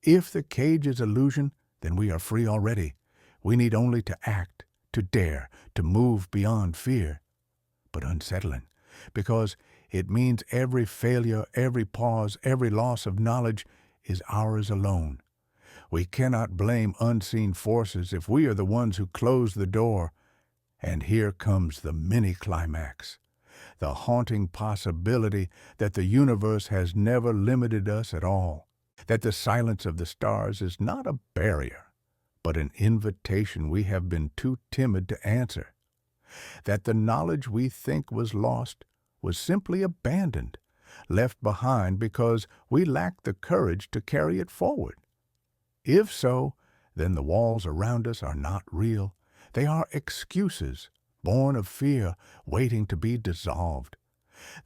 If the cage is illusion, then we are free already. We need only to act, to dare, to move beyond fear. But unsettling, because it means every failure, every pause, every loss of knowledge is ours alone. We cannot blame unseen forces if we are the ones who close the door. And here comes the mini-climax, the haunting possibility that the universe has never limited us at all, that the silence of the stars is not a barrier, but an invitation we have been too timid to answer, that the knowledge we think was lost was simply abandoned, left behind because we lacked the courage to carry it forward. If so, then the walls around us are not real. They are excuses, born of fear, waiting to be dissolved.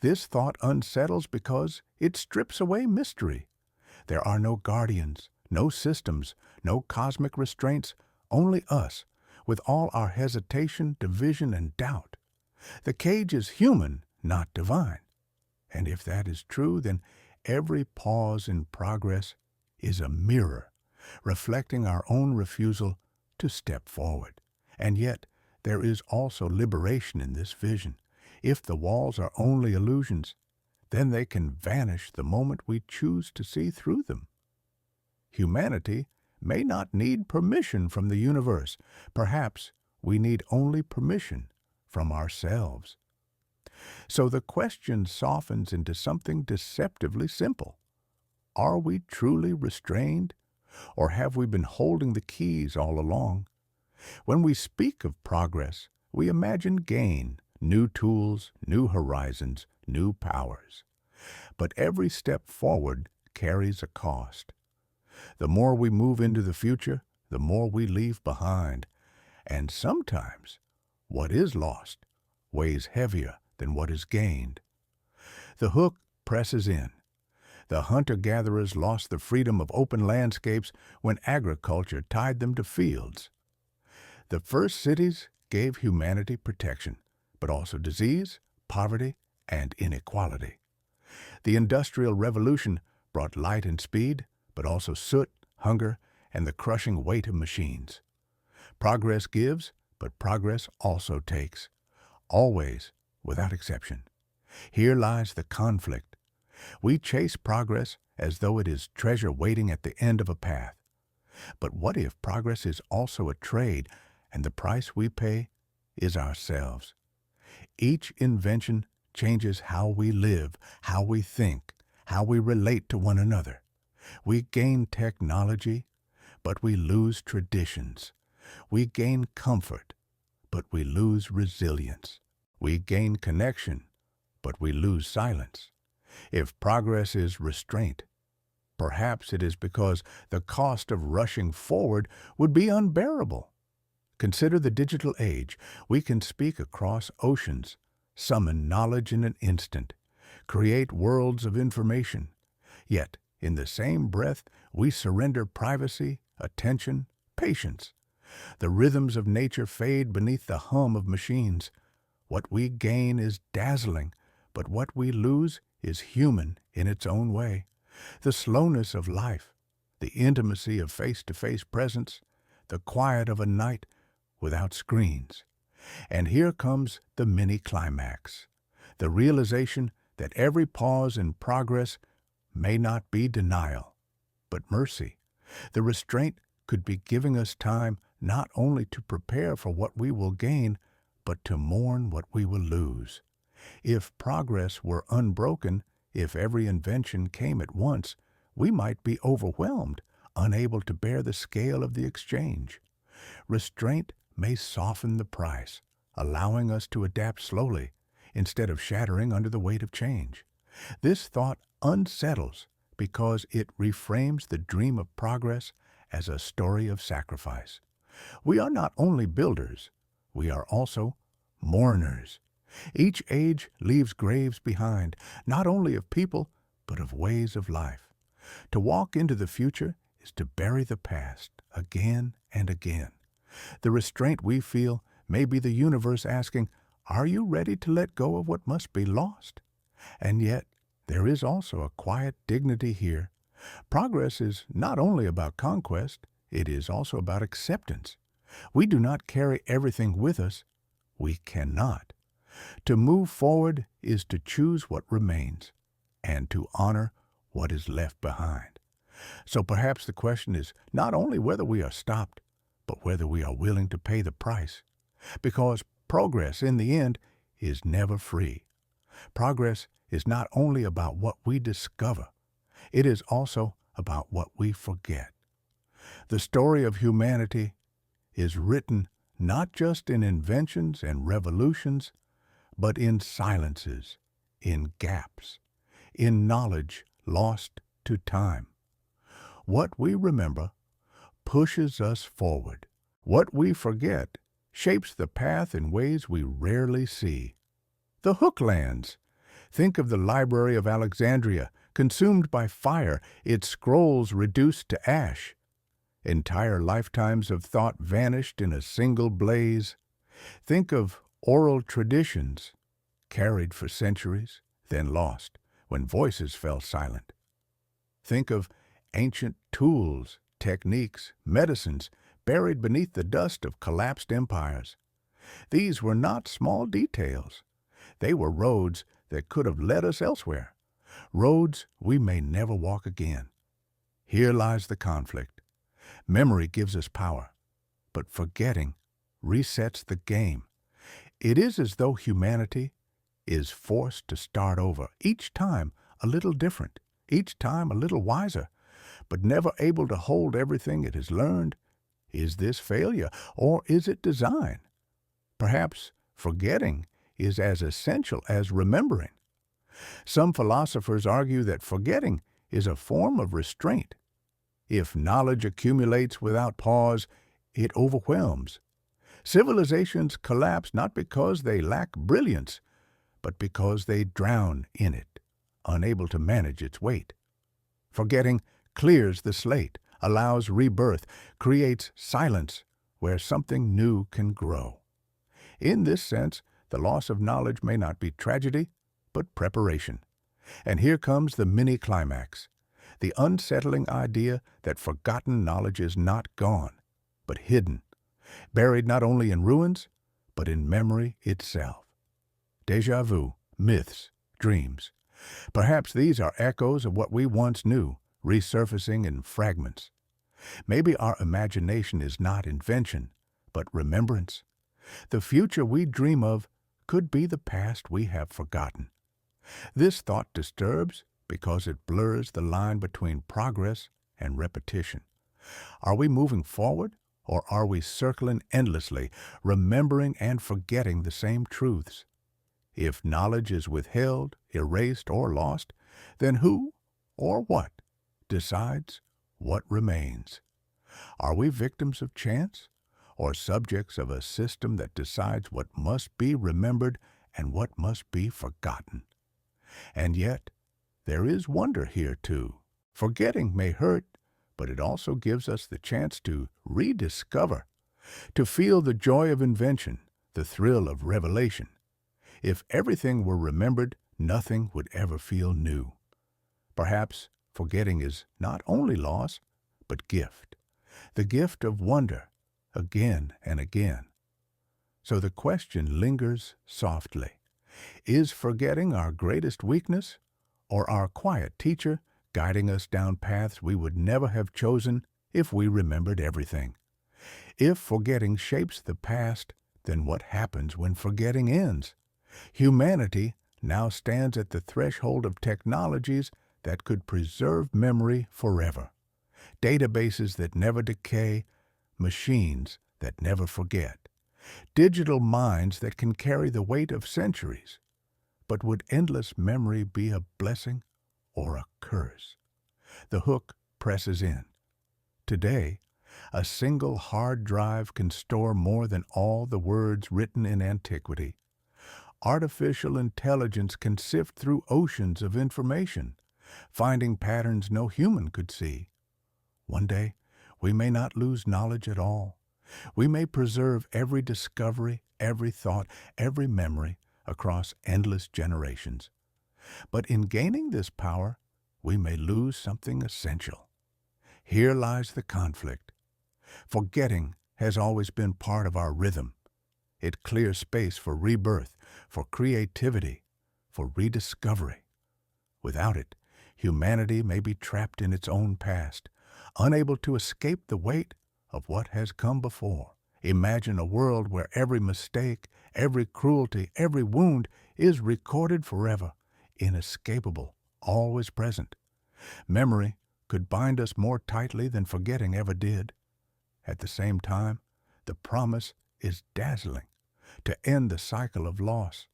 This thought unsettles because it strips away mystery. There are no guardians, no systems, no cosmic restraints, only us, with all our hesitation, division, and doubt. The cage is human, not divine. And if that is true, then every pause in progress is a mirror, reflecting our own refusal to step forward. And yet, there is also liberation in this vision. If the walls are only illusions, then they can vanish the moment we choose to see through them. Humanity may not need permission from the universe. Perhaps we need only permission from ourselves. So the question softens into something deceptively simple. Are we truly restrained, or have we been holding the keys all along? When we speak of progress, we imagine gain, new tools, new horizons, new powers. But every step forward carries a cost. The more we move into the future, the more we leave behind. And sometimes, what is lost weighs heavier than what is gained. The hook presses in. The hunter-gatherers lost the freedom of open landscapes when agriculture tied them to fields. The first cities gave humanity protection, but also disease, poverty, and inequality. The Industrial Revolution brought light and speed, but also soot, hunger, and the crushing weight of machines. Progress gives, but progress also takes, always without exception. Here lies the conflict. We chase progress as though it is treasure waiting at the end of a path. But what if progress is also a trade, and the price we pay is ourselves? Each invention changes how we live, how we think, how we relate to one another. We gain technology, but we lose traditions. We gain comfort, but we lose resilience. We gain connection, but we lose silence. If progress is restraint, perhaps it is because the cost of rushing forward would be unbearable. Consider the digital age. We can speak across oceans, summon knowledge in an instant, create worlds of information. Yet, in the same breath, we surrender privacy, attention, patience. The rhythms of nature fade beneath the hum of machines. What we gain is dazzling, but what we lose is human in its own way. The slowness of life, the intimacy of face-to-face presence, the quiet of a night without screens. And here comes the mini-climax, the realization that every pause in progress may not be denial, but mercy. The restraint could be giving us time not only to prepare for what we will gain, but to mourn what we will lose. If progress were unbroken, if every invention came at once, we might be overwhelmed, unable to bear the scale of the exchange. Restraint may soften the price, allowing us to adapt slowly, instead of shattering under the weight of change. This thought unsettles because it reframes the dream of progress as a story of sacrifice. We are not only builders, we are also mourners. Each age leaves graves behind, not only of people, but of ways of life. To walk into the future is to bury the past again and again. The restraint we feel may be the universe asking, "Are you ready to let go of what must be lost?" And yet, there is also a quiet dignity here. Progress is not only about conquest, it is also about acceptance. We do not carry everything with us. We cannot. To move forward is to choose what remains and to honor what is left behind. So perhaps the question is not only whether we are stopped, but whether we are willing to pay the price. Because progress, in the end, is never free. Progress is not only about what we discover, it is also about what we forget. The story of humanity is written not just in inventions and revolutions, but in silences, in gaps, in knowledge lost to time. What we remember pushes us forward. What we forget shapes the path in ways we rarely see. The Hooklands. Think of the Library of Alexandria, consumed by fire, its scrolls reduced to ash. Entire lifetimes of thought vanished in a single blaze. Think of oral traditions, carried for centuries, then lost when voices fell silent. Think of ancient tools, techniques, medicines buried beneath the dust of collapsed empires. These were not small details. They were roads that could have led us elsewhere, roads we may never walk again. Here lies the conflict. Memory gives us power, but forgetting resets the game. It is as though humanity is forced to start over, each time a little different, each time a little wiser, but never able to hold everything it has learned. Is this failure, or is it design? Perhaps forgetting is as essential as remembering. Some philosophers argue that forgetting is a form of restraint. If knowledge accumulates without pause, it overwhelms. Civilizations collapse not because they lack brilliance, but because they drown in it, unable to manage its weight. Forgetting clears the slate, allows rebirth, creates silence where something new can grow. In this sense, the loss of knowledge may not be tragedy, but preparation. And here comes the mini-climax, the unsettling idea that forgotten knowledge is not gone, but hidden, buried not only in ruins, but in memory itself. Déjà vu, myths, dreams. Perhaps these are echoes of what we once knew, resurfacing in fragments. Maybe our imagination is not invention, but remembrance. The future we dream of could be the past we have forgotten. This thought disturbs because it blurs the line between progress and repetition. Are we moving forward, or are we circling endlessly, remembering and forgetting the same truths? If knowledge is withheld, erased, or lost, then who or what decides what remains? Are we victims of chance, or subjects of a system that decides what must be remembered and what must be forgotten? And yet, there is wonder here too. Forgetting may hurt, but it also gives us the chance to rediscover, to feel the joy of invention, the thrill of revelation. If everything were remembered, nothing would ever feel new. Perhaps forgetting is not only loss, but gift, the gift of wonder, again and again. So the question lingers softly. Is forgetting our greatest weakness, or our quiet teacher guiding us down paths we would never have chosen if we remembered everything? If forgetting shapes the past, then what happens when forgetting ends? Humanity now stands at the threshold of technologies that could preserve memory forever. Databases that never decay, machines that never forget, digital minds that can carry the weight of centuries. But would endless memory be a blessing or a curse? The hook presses in. Today, a single hard drive can store more than all the words written in antiquity. Artificial intelligence can sift through oceans of information, finding patterns no human could see. One day, we may not lose knowledge at all. We may preserve every discovery, every thought, every memory across endless generations. But in gaining this power, we may lose something essential. Here lies the conflict. Forgetting has always been part of our rhythm. It clears space for rebirth, for creativity, for rediscovery. Without it, humanity may be trapped in its own past, unable to escape the weight of what has come before. Imagine a world where every mistake, every cruelty, every wound is recorded forever, inescapable, always present. Memory could bind us more tightly than forgetting ever did. At the same time, the promise is dazzling to end the cycle of loss,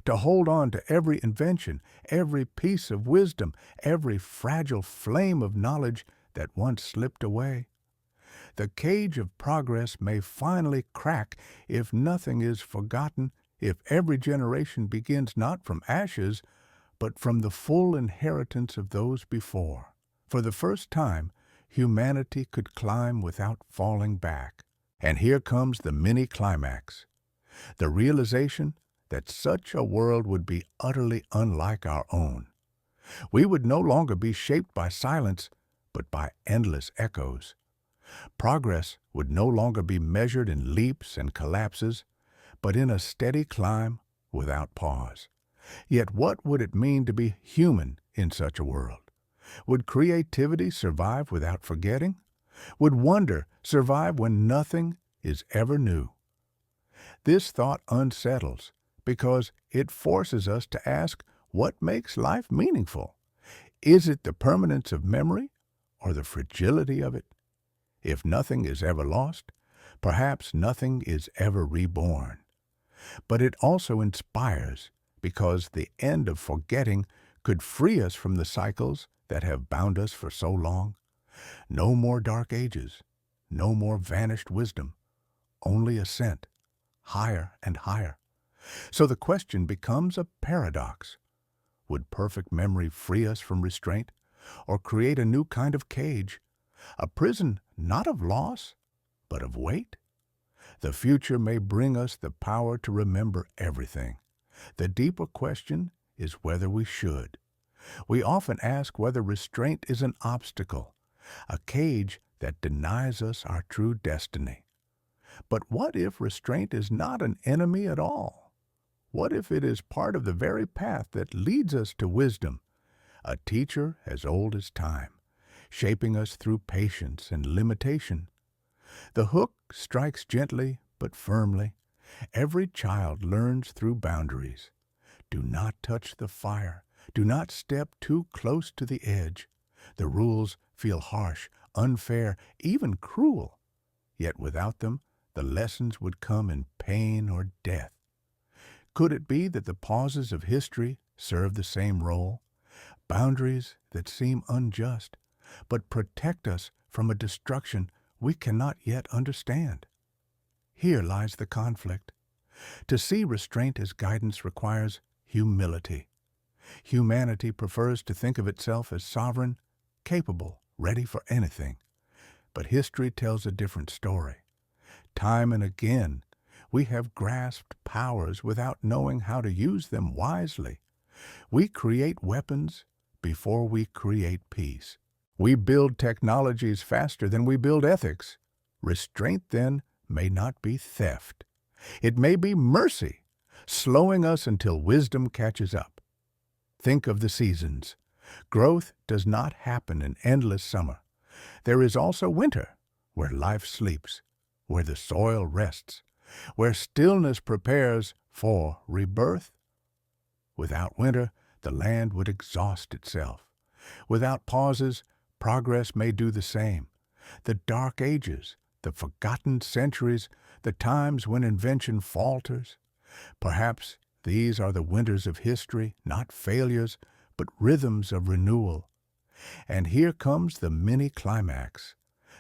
to hold on to every invention, every piece of wisdom, every fragile flame of knowledge that once slipped away. The cage of progress may finally crack if nothing is forgotten, if every generation begins not from ashes, but from the full inheritance of those before. For the first time, humanity could climb without falling back. And here comes the mini-climax, the realization that such a world would be utterly unlike our own. We would no longer be shaped by silence, but by endless echoes. Progress would no longer be measured in leaps and collapses, but in a steady climb without pause. Yet what would it mean to be human in such a world? Would creativity survive without forgetting? Would wonder survive when nothing is ever new? This thought unsettles because it forces us to ask what makes life meaningful. Is it the permanence of memory or the fragility of it? If nothing is ever lost, perhaps nothing is ever reborn. But it also inspires because the end of forgetting could free us from the cycles that have bound us for so long. No more dark ages, no more vanished wisdom, only ascent, higher and higher. So the question becomes a paradox. Would perfect memory free us from restraint, or create a new kind of cage, a prison not of loss, but of weight? The future may bring us the power to remember everything. The deeper question is whether we should. We often ask whether restraint is an obstacle, a cage that denies us our true destiny. But what if restraint is not an enemy at all? What if it is part of the very path that leads us to wisdom, a teacher as old as time, shaping us through patience and limitation? The hook strikes gently but firmly. Every child learns through boundaries. Do not touch the fire. Do not step too close to the edge. The rules feel harsh, unfair, even cruel. Yet without them, the lessons would come in pain or death. Could it be that the pauses of history serve the same role? Boundaries that seem unjust, but protect us from a destruction we cannot yet understand. Here lies the conflict. To see restraint as guidance requires humility. Humanity prefers to think of itself as sovereign, capable, ready for anything. But history tells a different story. Time and again, we have grasped powers without knowing how to use them wisely. We create weapons before we create peace. We build technologies faster than we build ethics. Restraint, then, may not be theft. It may be mercy, slowing us until wisdom catches up. Think of the seasons. Growth does not happen in endless summer. There is also winter, where life sleeps, where the soil rests, where stillness prepares for rebirth. Without winter, the land would exhaust itself. Without pauses, progress may do the same. The dark ages, the forgotten centuries, the times when invention falters. Perhaps these are the winters of history, not failures, but rhythms of renewal. And here comes the mini-climax,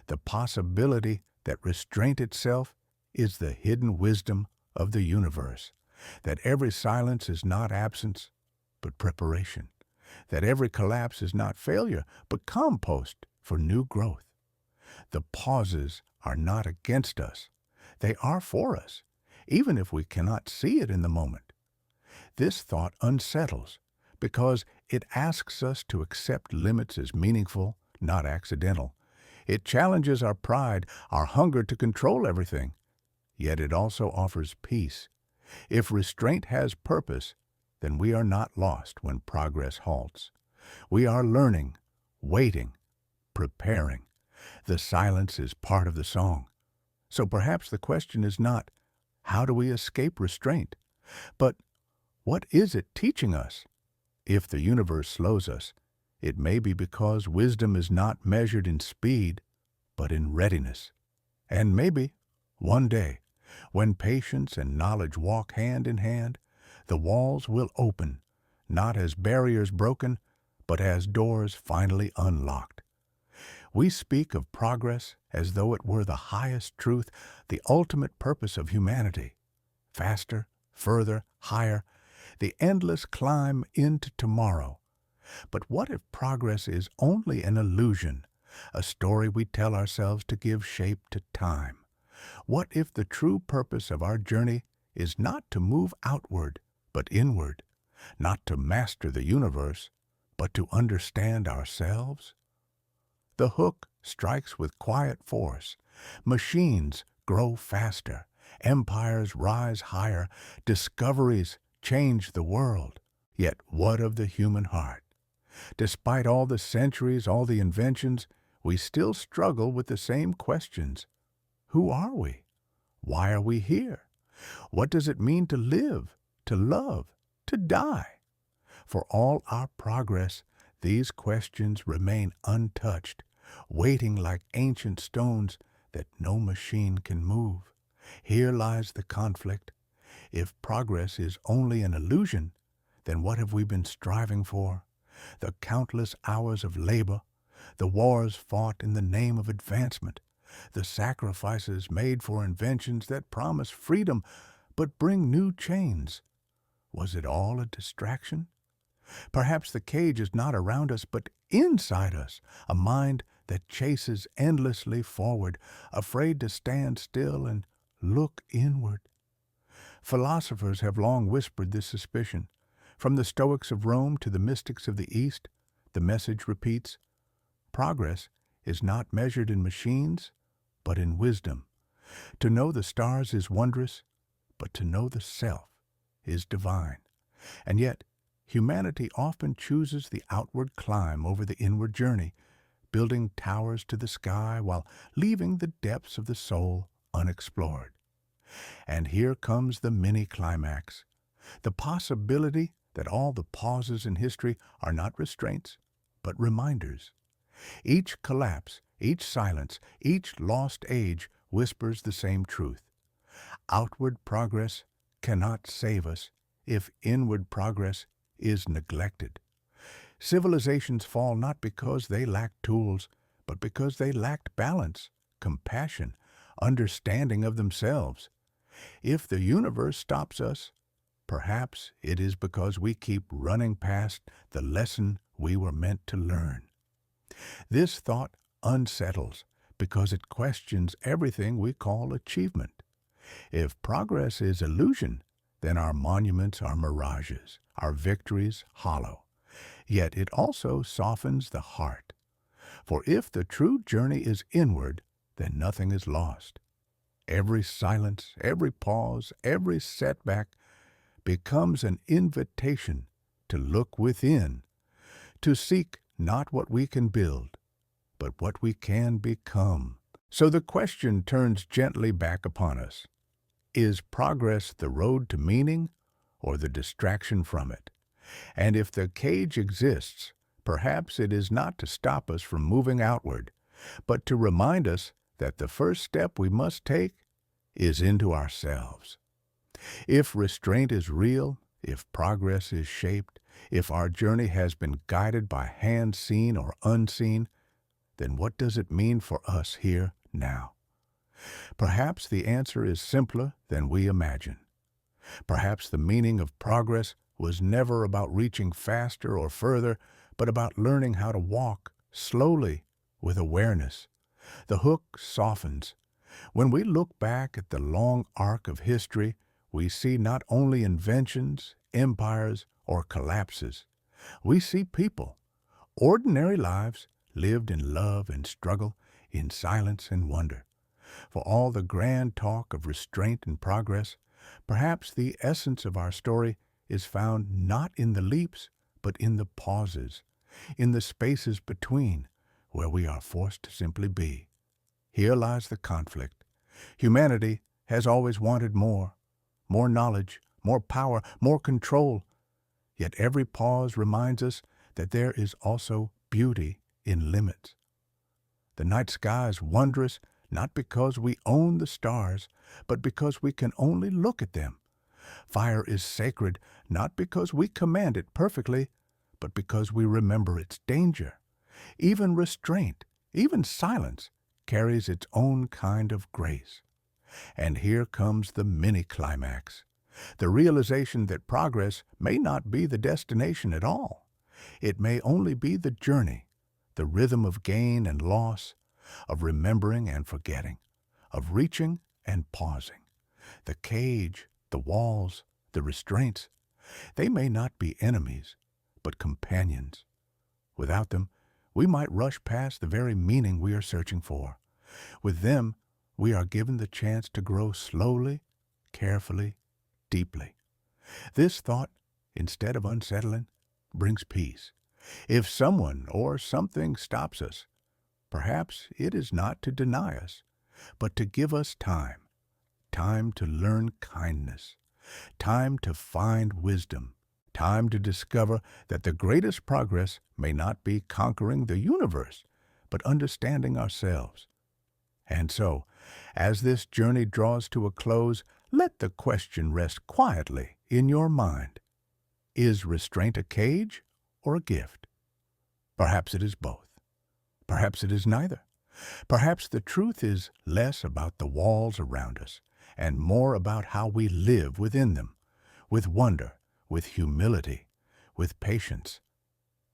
the possibility that restraint itself is the hidden wisdom of the universe, that every silence is not absence, but preparation, that every collapse is not failure, but compost for new growth. The pauses are not against us. They are for us, even if we cannot see it in the moment. This thought unsettles because it asks us to accept limits as meaningful, not accidental. It challenges our pride, our hunger to control everything. Yet it also offers peace. If restraint has purpose, then we are not lost when progress halts. We are learning, waiting, preparing. The silence is part of the song. So perhaps the question is not, how do we escape restraint? But what is it teaching us? If the universe slows us, it may be because wisdom is not measured in speed, but in readiness. And maybe, one day, when patience and knowledge walk hand in hand, the walls will open, not as barriers broken, but as doors finally unlocked. We speak of progress as though it were the highest truth, the ultimate purpose of humanity. Faster, further, higher, the endless climb into tomorrow. But what if progress is only an illusion, a story we tell ourselves to give shape to time? What if the true purpose of our journey is not to move outward, but inward, not to master the universe, but to understand ourselves? The hook strikes with quiet force. Machines grow faster. Empires rise higher. Discoveries change the world. Yet what of the human heart? Despite all the centuries, all the inventions, we still struggle with the same questions. Who are we? Why are we here? What does it mean to live, to love, to die? For all our progress, these questions remain untouched, waiting like ancient stones that no machine can move. Here lies the conflict. If progress is only an illusion, then what have we been striving for? The countless hours of labor, the wars fought in the name of advancement, the sacrifices made for inventions that promise freedom but bring new chains. Was it all a distraction? Perhaps the cage is not around us, but inside us, a mind that chases endlessly forward, afraid to stand still and look inward. Philosophers have long whispered this suspicion. From the Stoics of Rome to the mystics of the East, the message repeats, progress is not measured in machines, but in wisdom. To know the stars is wondrous, but to know the self is divine. And yet, humanity often chooses the outward climb over the inward journey, building towers to the sky while leaving the depths of the soul unexplored. And here comes the mini-climax, the possibility that all the pauses in history are not restraints, but reminders. Each collapse, each silence, each lost age whispers the same truth. Outward progress cannot save us if inward progress is neglected. Civilizations fall not because they lacked tools, but because they lacked balance, compassion, understanding of themselves. If the universe stops us, perhaps it is because we keep running past the lesson we were meant to learn. This thought unsettles because it questions everything we call achievement. If progress is illusion, then our monuments are mirages, our victories hollow. Yet it also softens the heart. For if the true journey is inward, then nothing is lost. Every silence, every pause, every setback becomes an invitation to look within, to seek not what we can build, but what we can become. So the question turns gently back upon us. Is progress the road to meaning or the distraction from it? And if the cage exists, perhaps it is not to stop us from moving outward, but to remind us that the first step we must take is into ourselves. If restraint is real, if progress is shaped, if our journey has been guided by hands seen or unseen, then what does it mean for us here now? Perhaps the answer is simpler than we imagine. Perhaps the meaning of progress was never about reaching faster or further, but about learning how to walk slowly with awareness. The hook softens. When we look back at the long arc of history, we see not only inventions, empires, or collapses. We see people, ordinary lives lived in love and struggle, in silence and wonder. For all the grand talk of restraint and progress, perhaps the essence of our story is found not in the leaps, but in the pauses, in the spaces between, where we are forced to simply be. Here lies the conflict. Humanity has always wanted more knowledge, more power, more control. Yet every pause reminds us that there is also beauty in limits. The night sky is wondrous not because we own the stars, but because we can only look at them. Fire is sacred not because we command it perfectly, but because we remember its danger. Even restraint, even silence, carries its own kind of grace. And here comes the mini-climax, the realization that progress may not be the destination at all. It may only be the journey, the rhythm of gain and loss, of remembering and forgetting, of reaching and pausing. The cage, the walls, the restraints, they may not be enemies, but companions. Without them, we might rush past the very meaning we are searching for. With them, we are given the chance to grow slowly, carefully, deeply. This thought, instead of unsettling, brings peace. If someone or something stops us, perhaps it is not to deny us, but to give us time. Time to learn kindness. Time to find wisdom. Time to discover that the greatest progress may not be conquering the universe, but understanding ourselves. And so, as this journey draws to a close, let the question rest quietly in your mind. Is restraint a cage or a gift? Perhaps it is both. Perhaps it is neither. Perhaps the truth is less about the walls around us and more about how we live within them, with wonder, with humility, with patience.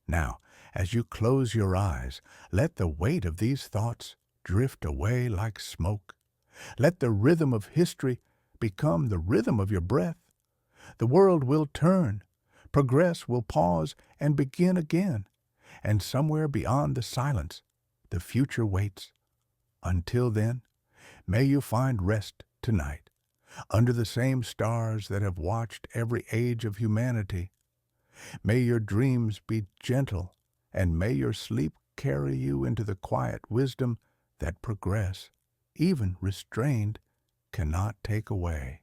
Now, as you close your eyes, let the weight of these thoughts drift away like smoke. Let the rhythm of history become the rhythm of your breath. The world will turn, progress will pause and begin again, and somewhere beyond the silence, the future waits. Until then, may you find rest tonight, under the same stars that have watched every age of humanity. May your dreams be gentle, and may your sleep carry you into the quiet wisdom that progress, even restrained, cannot take away.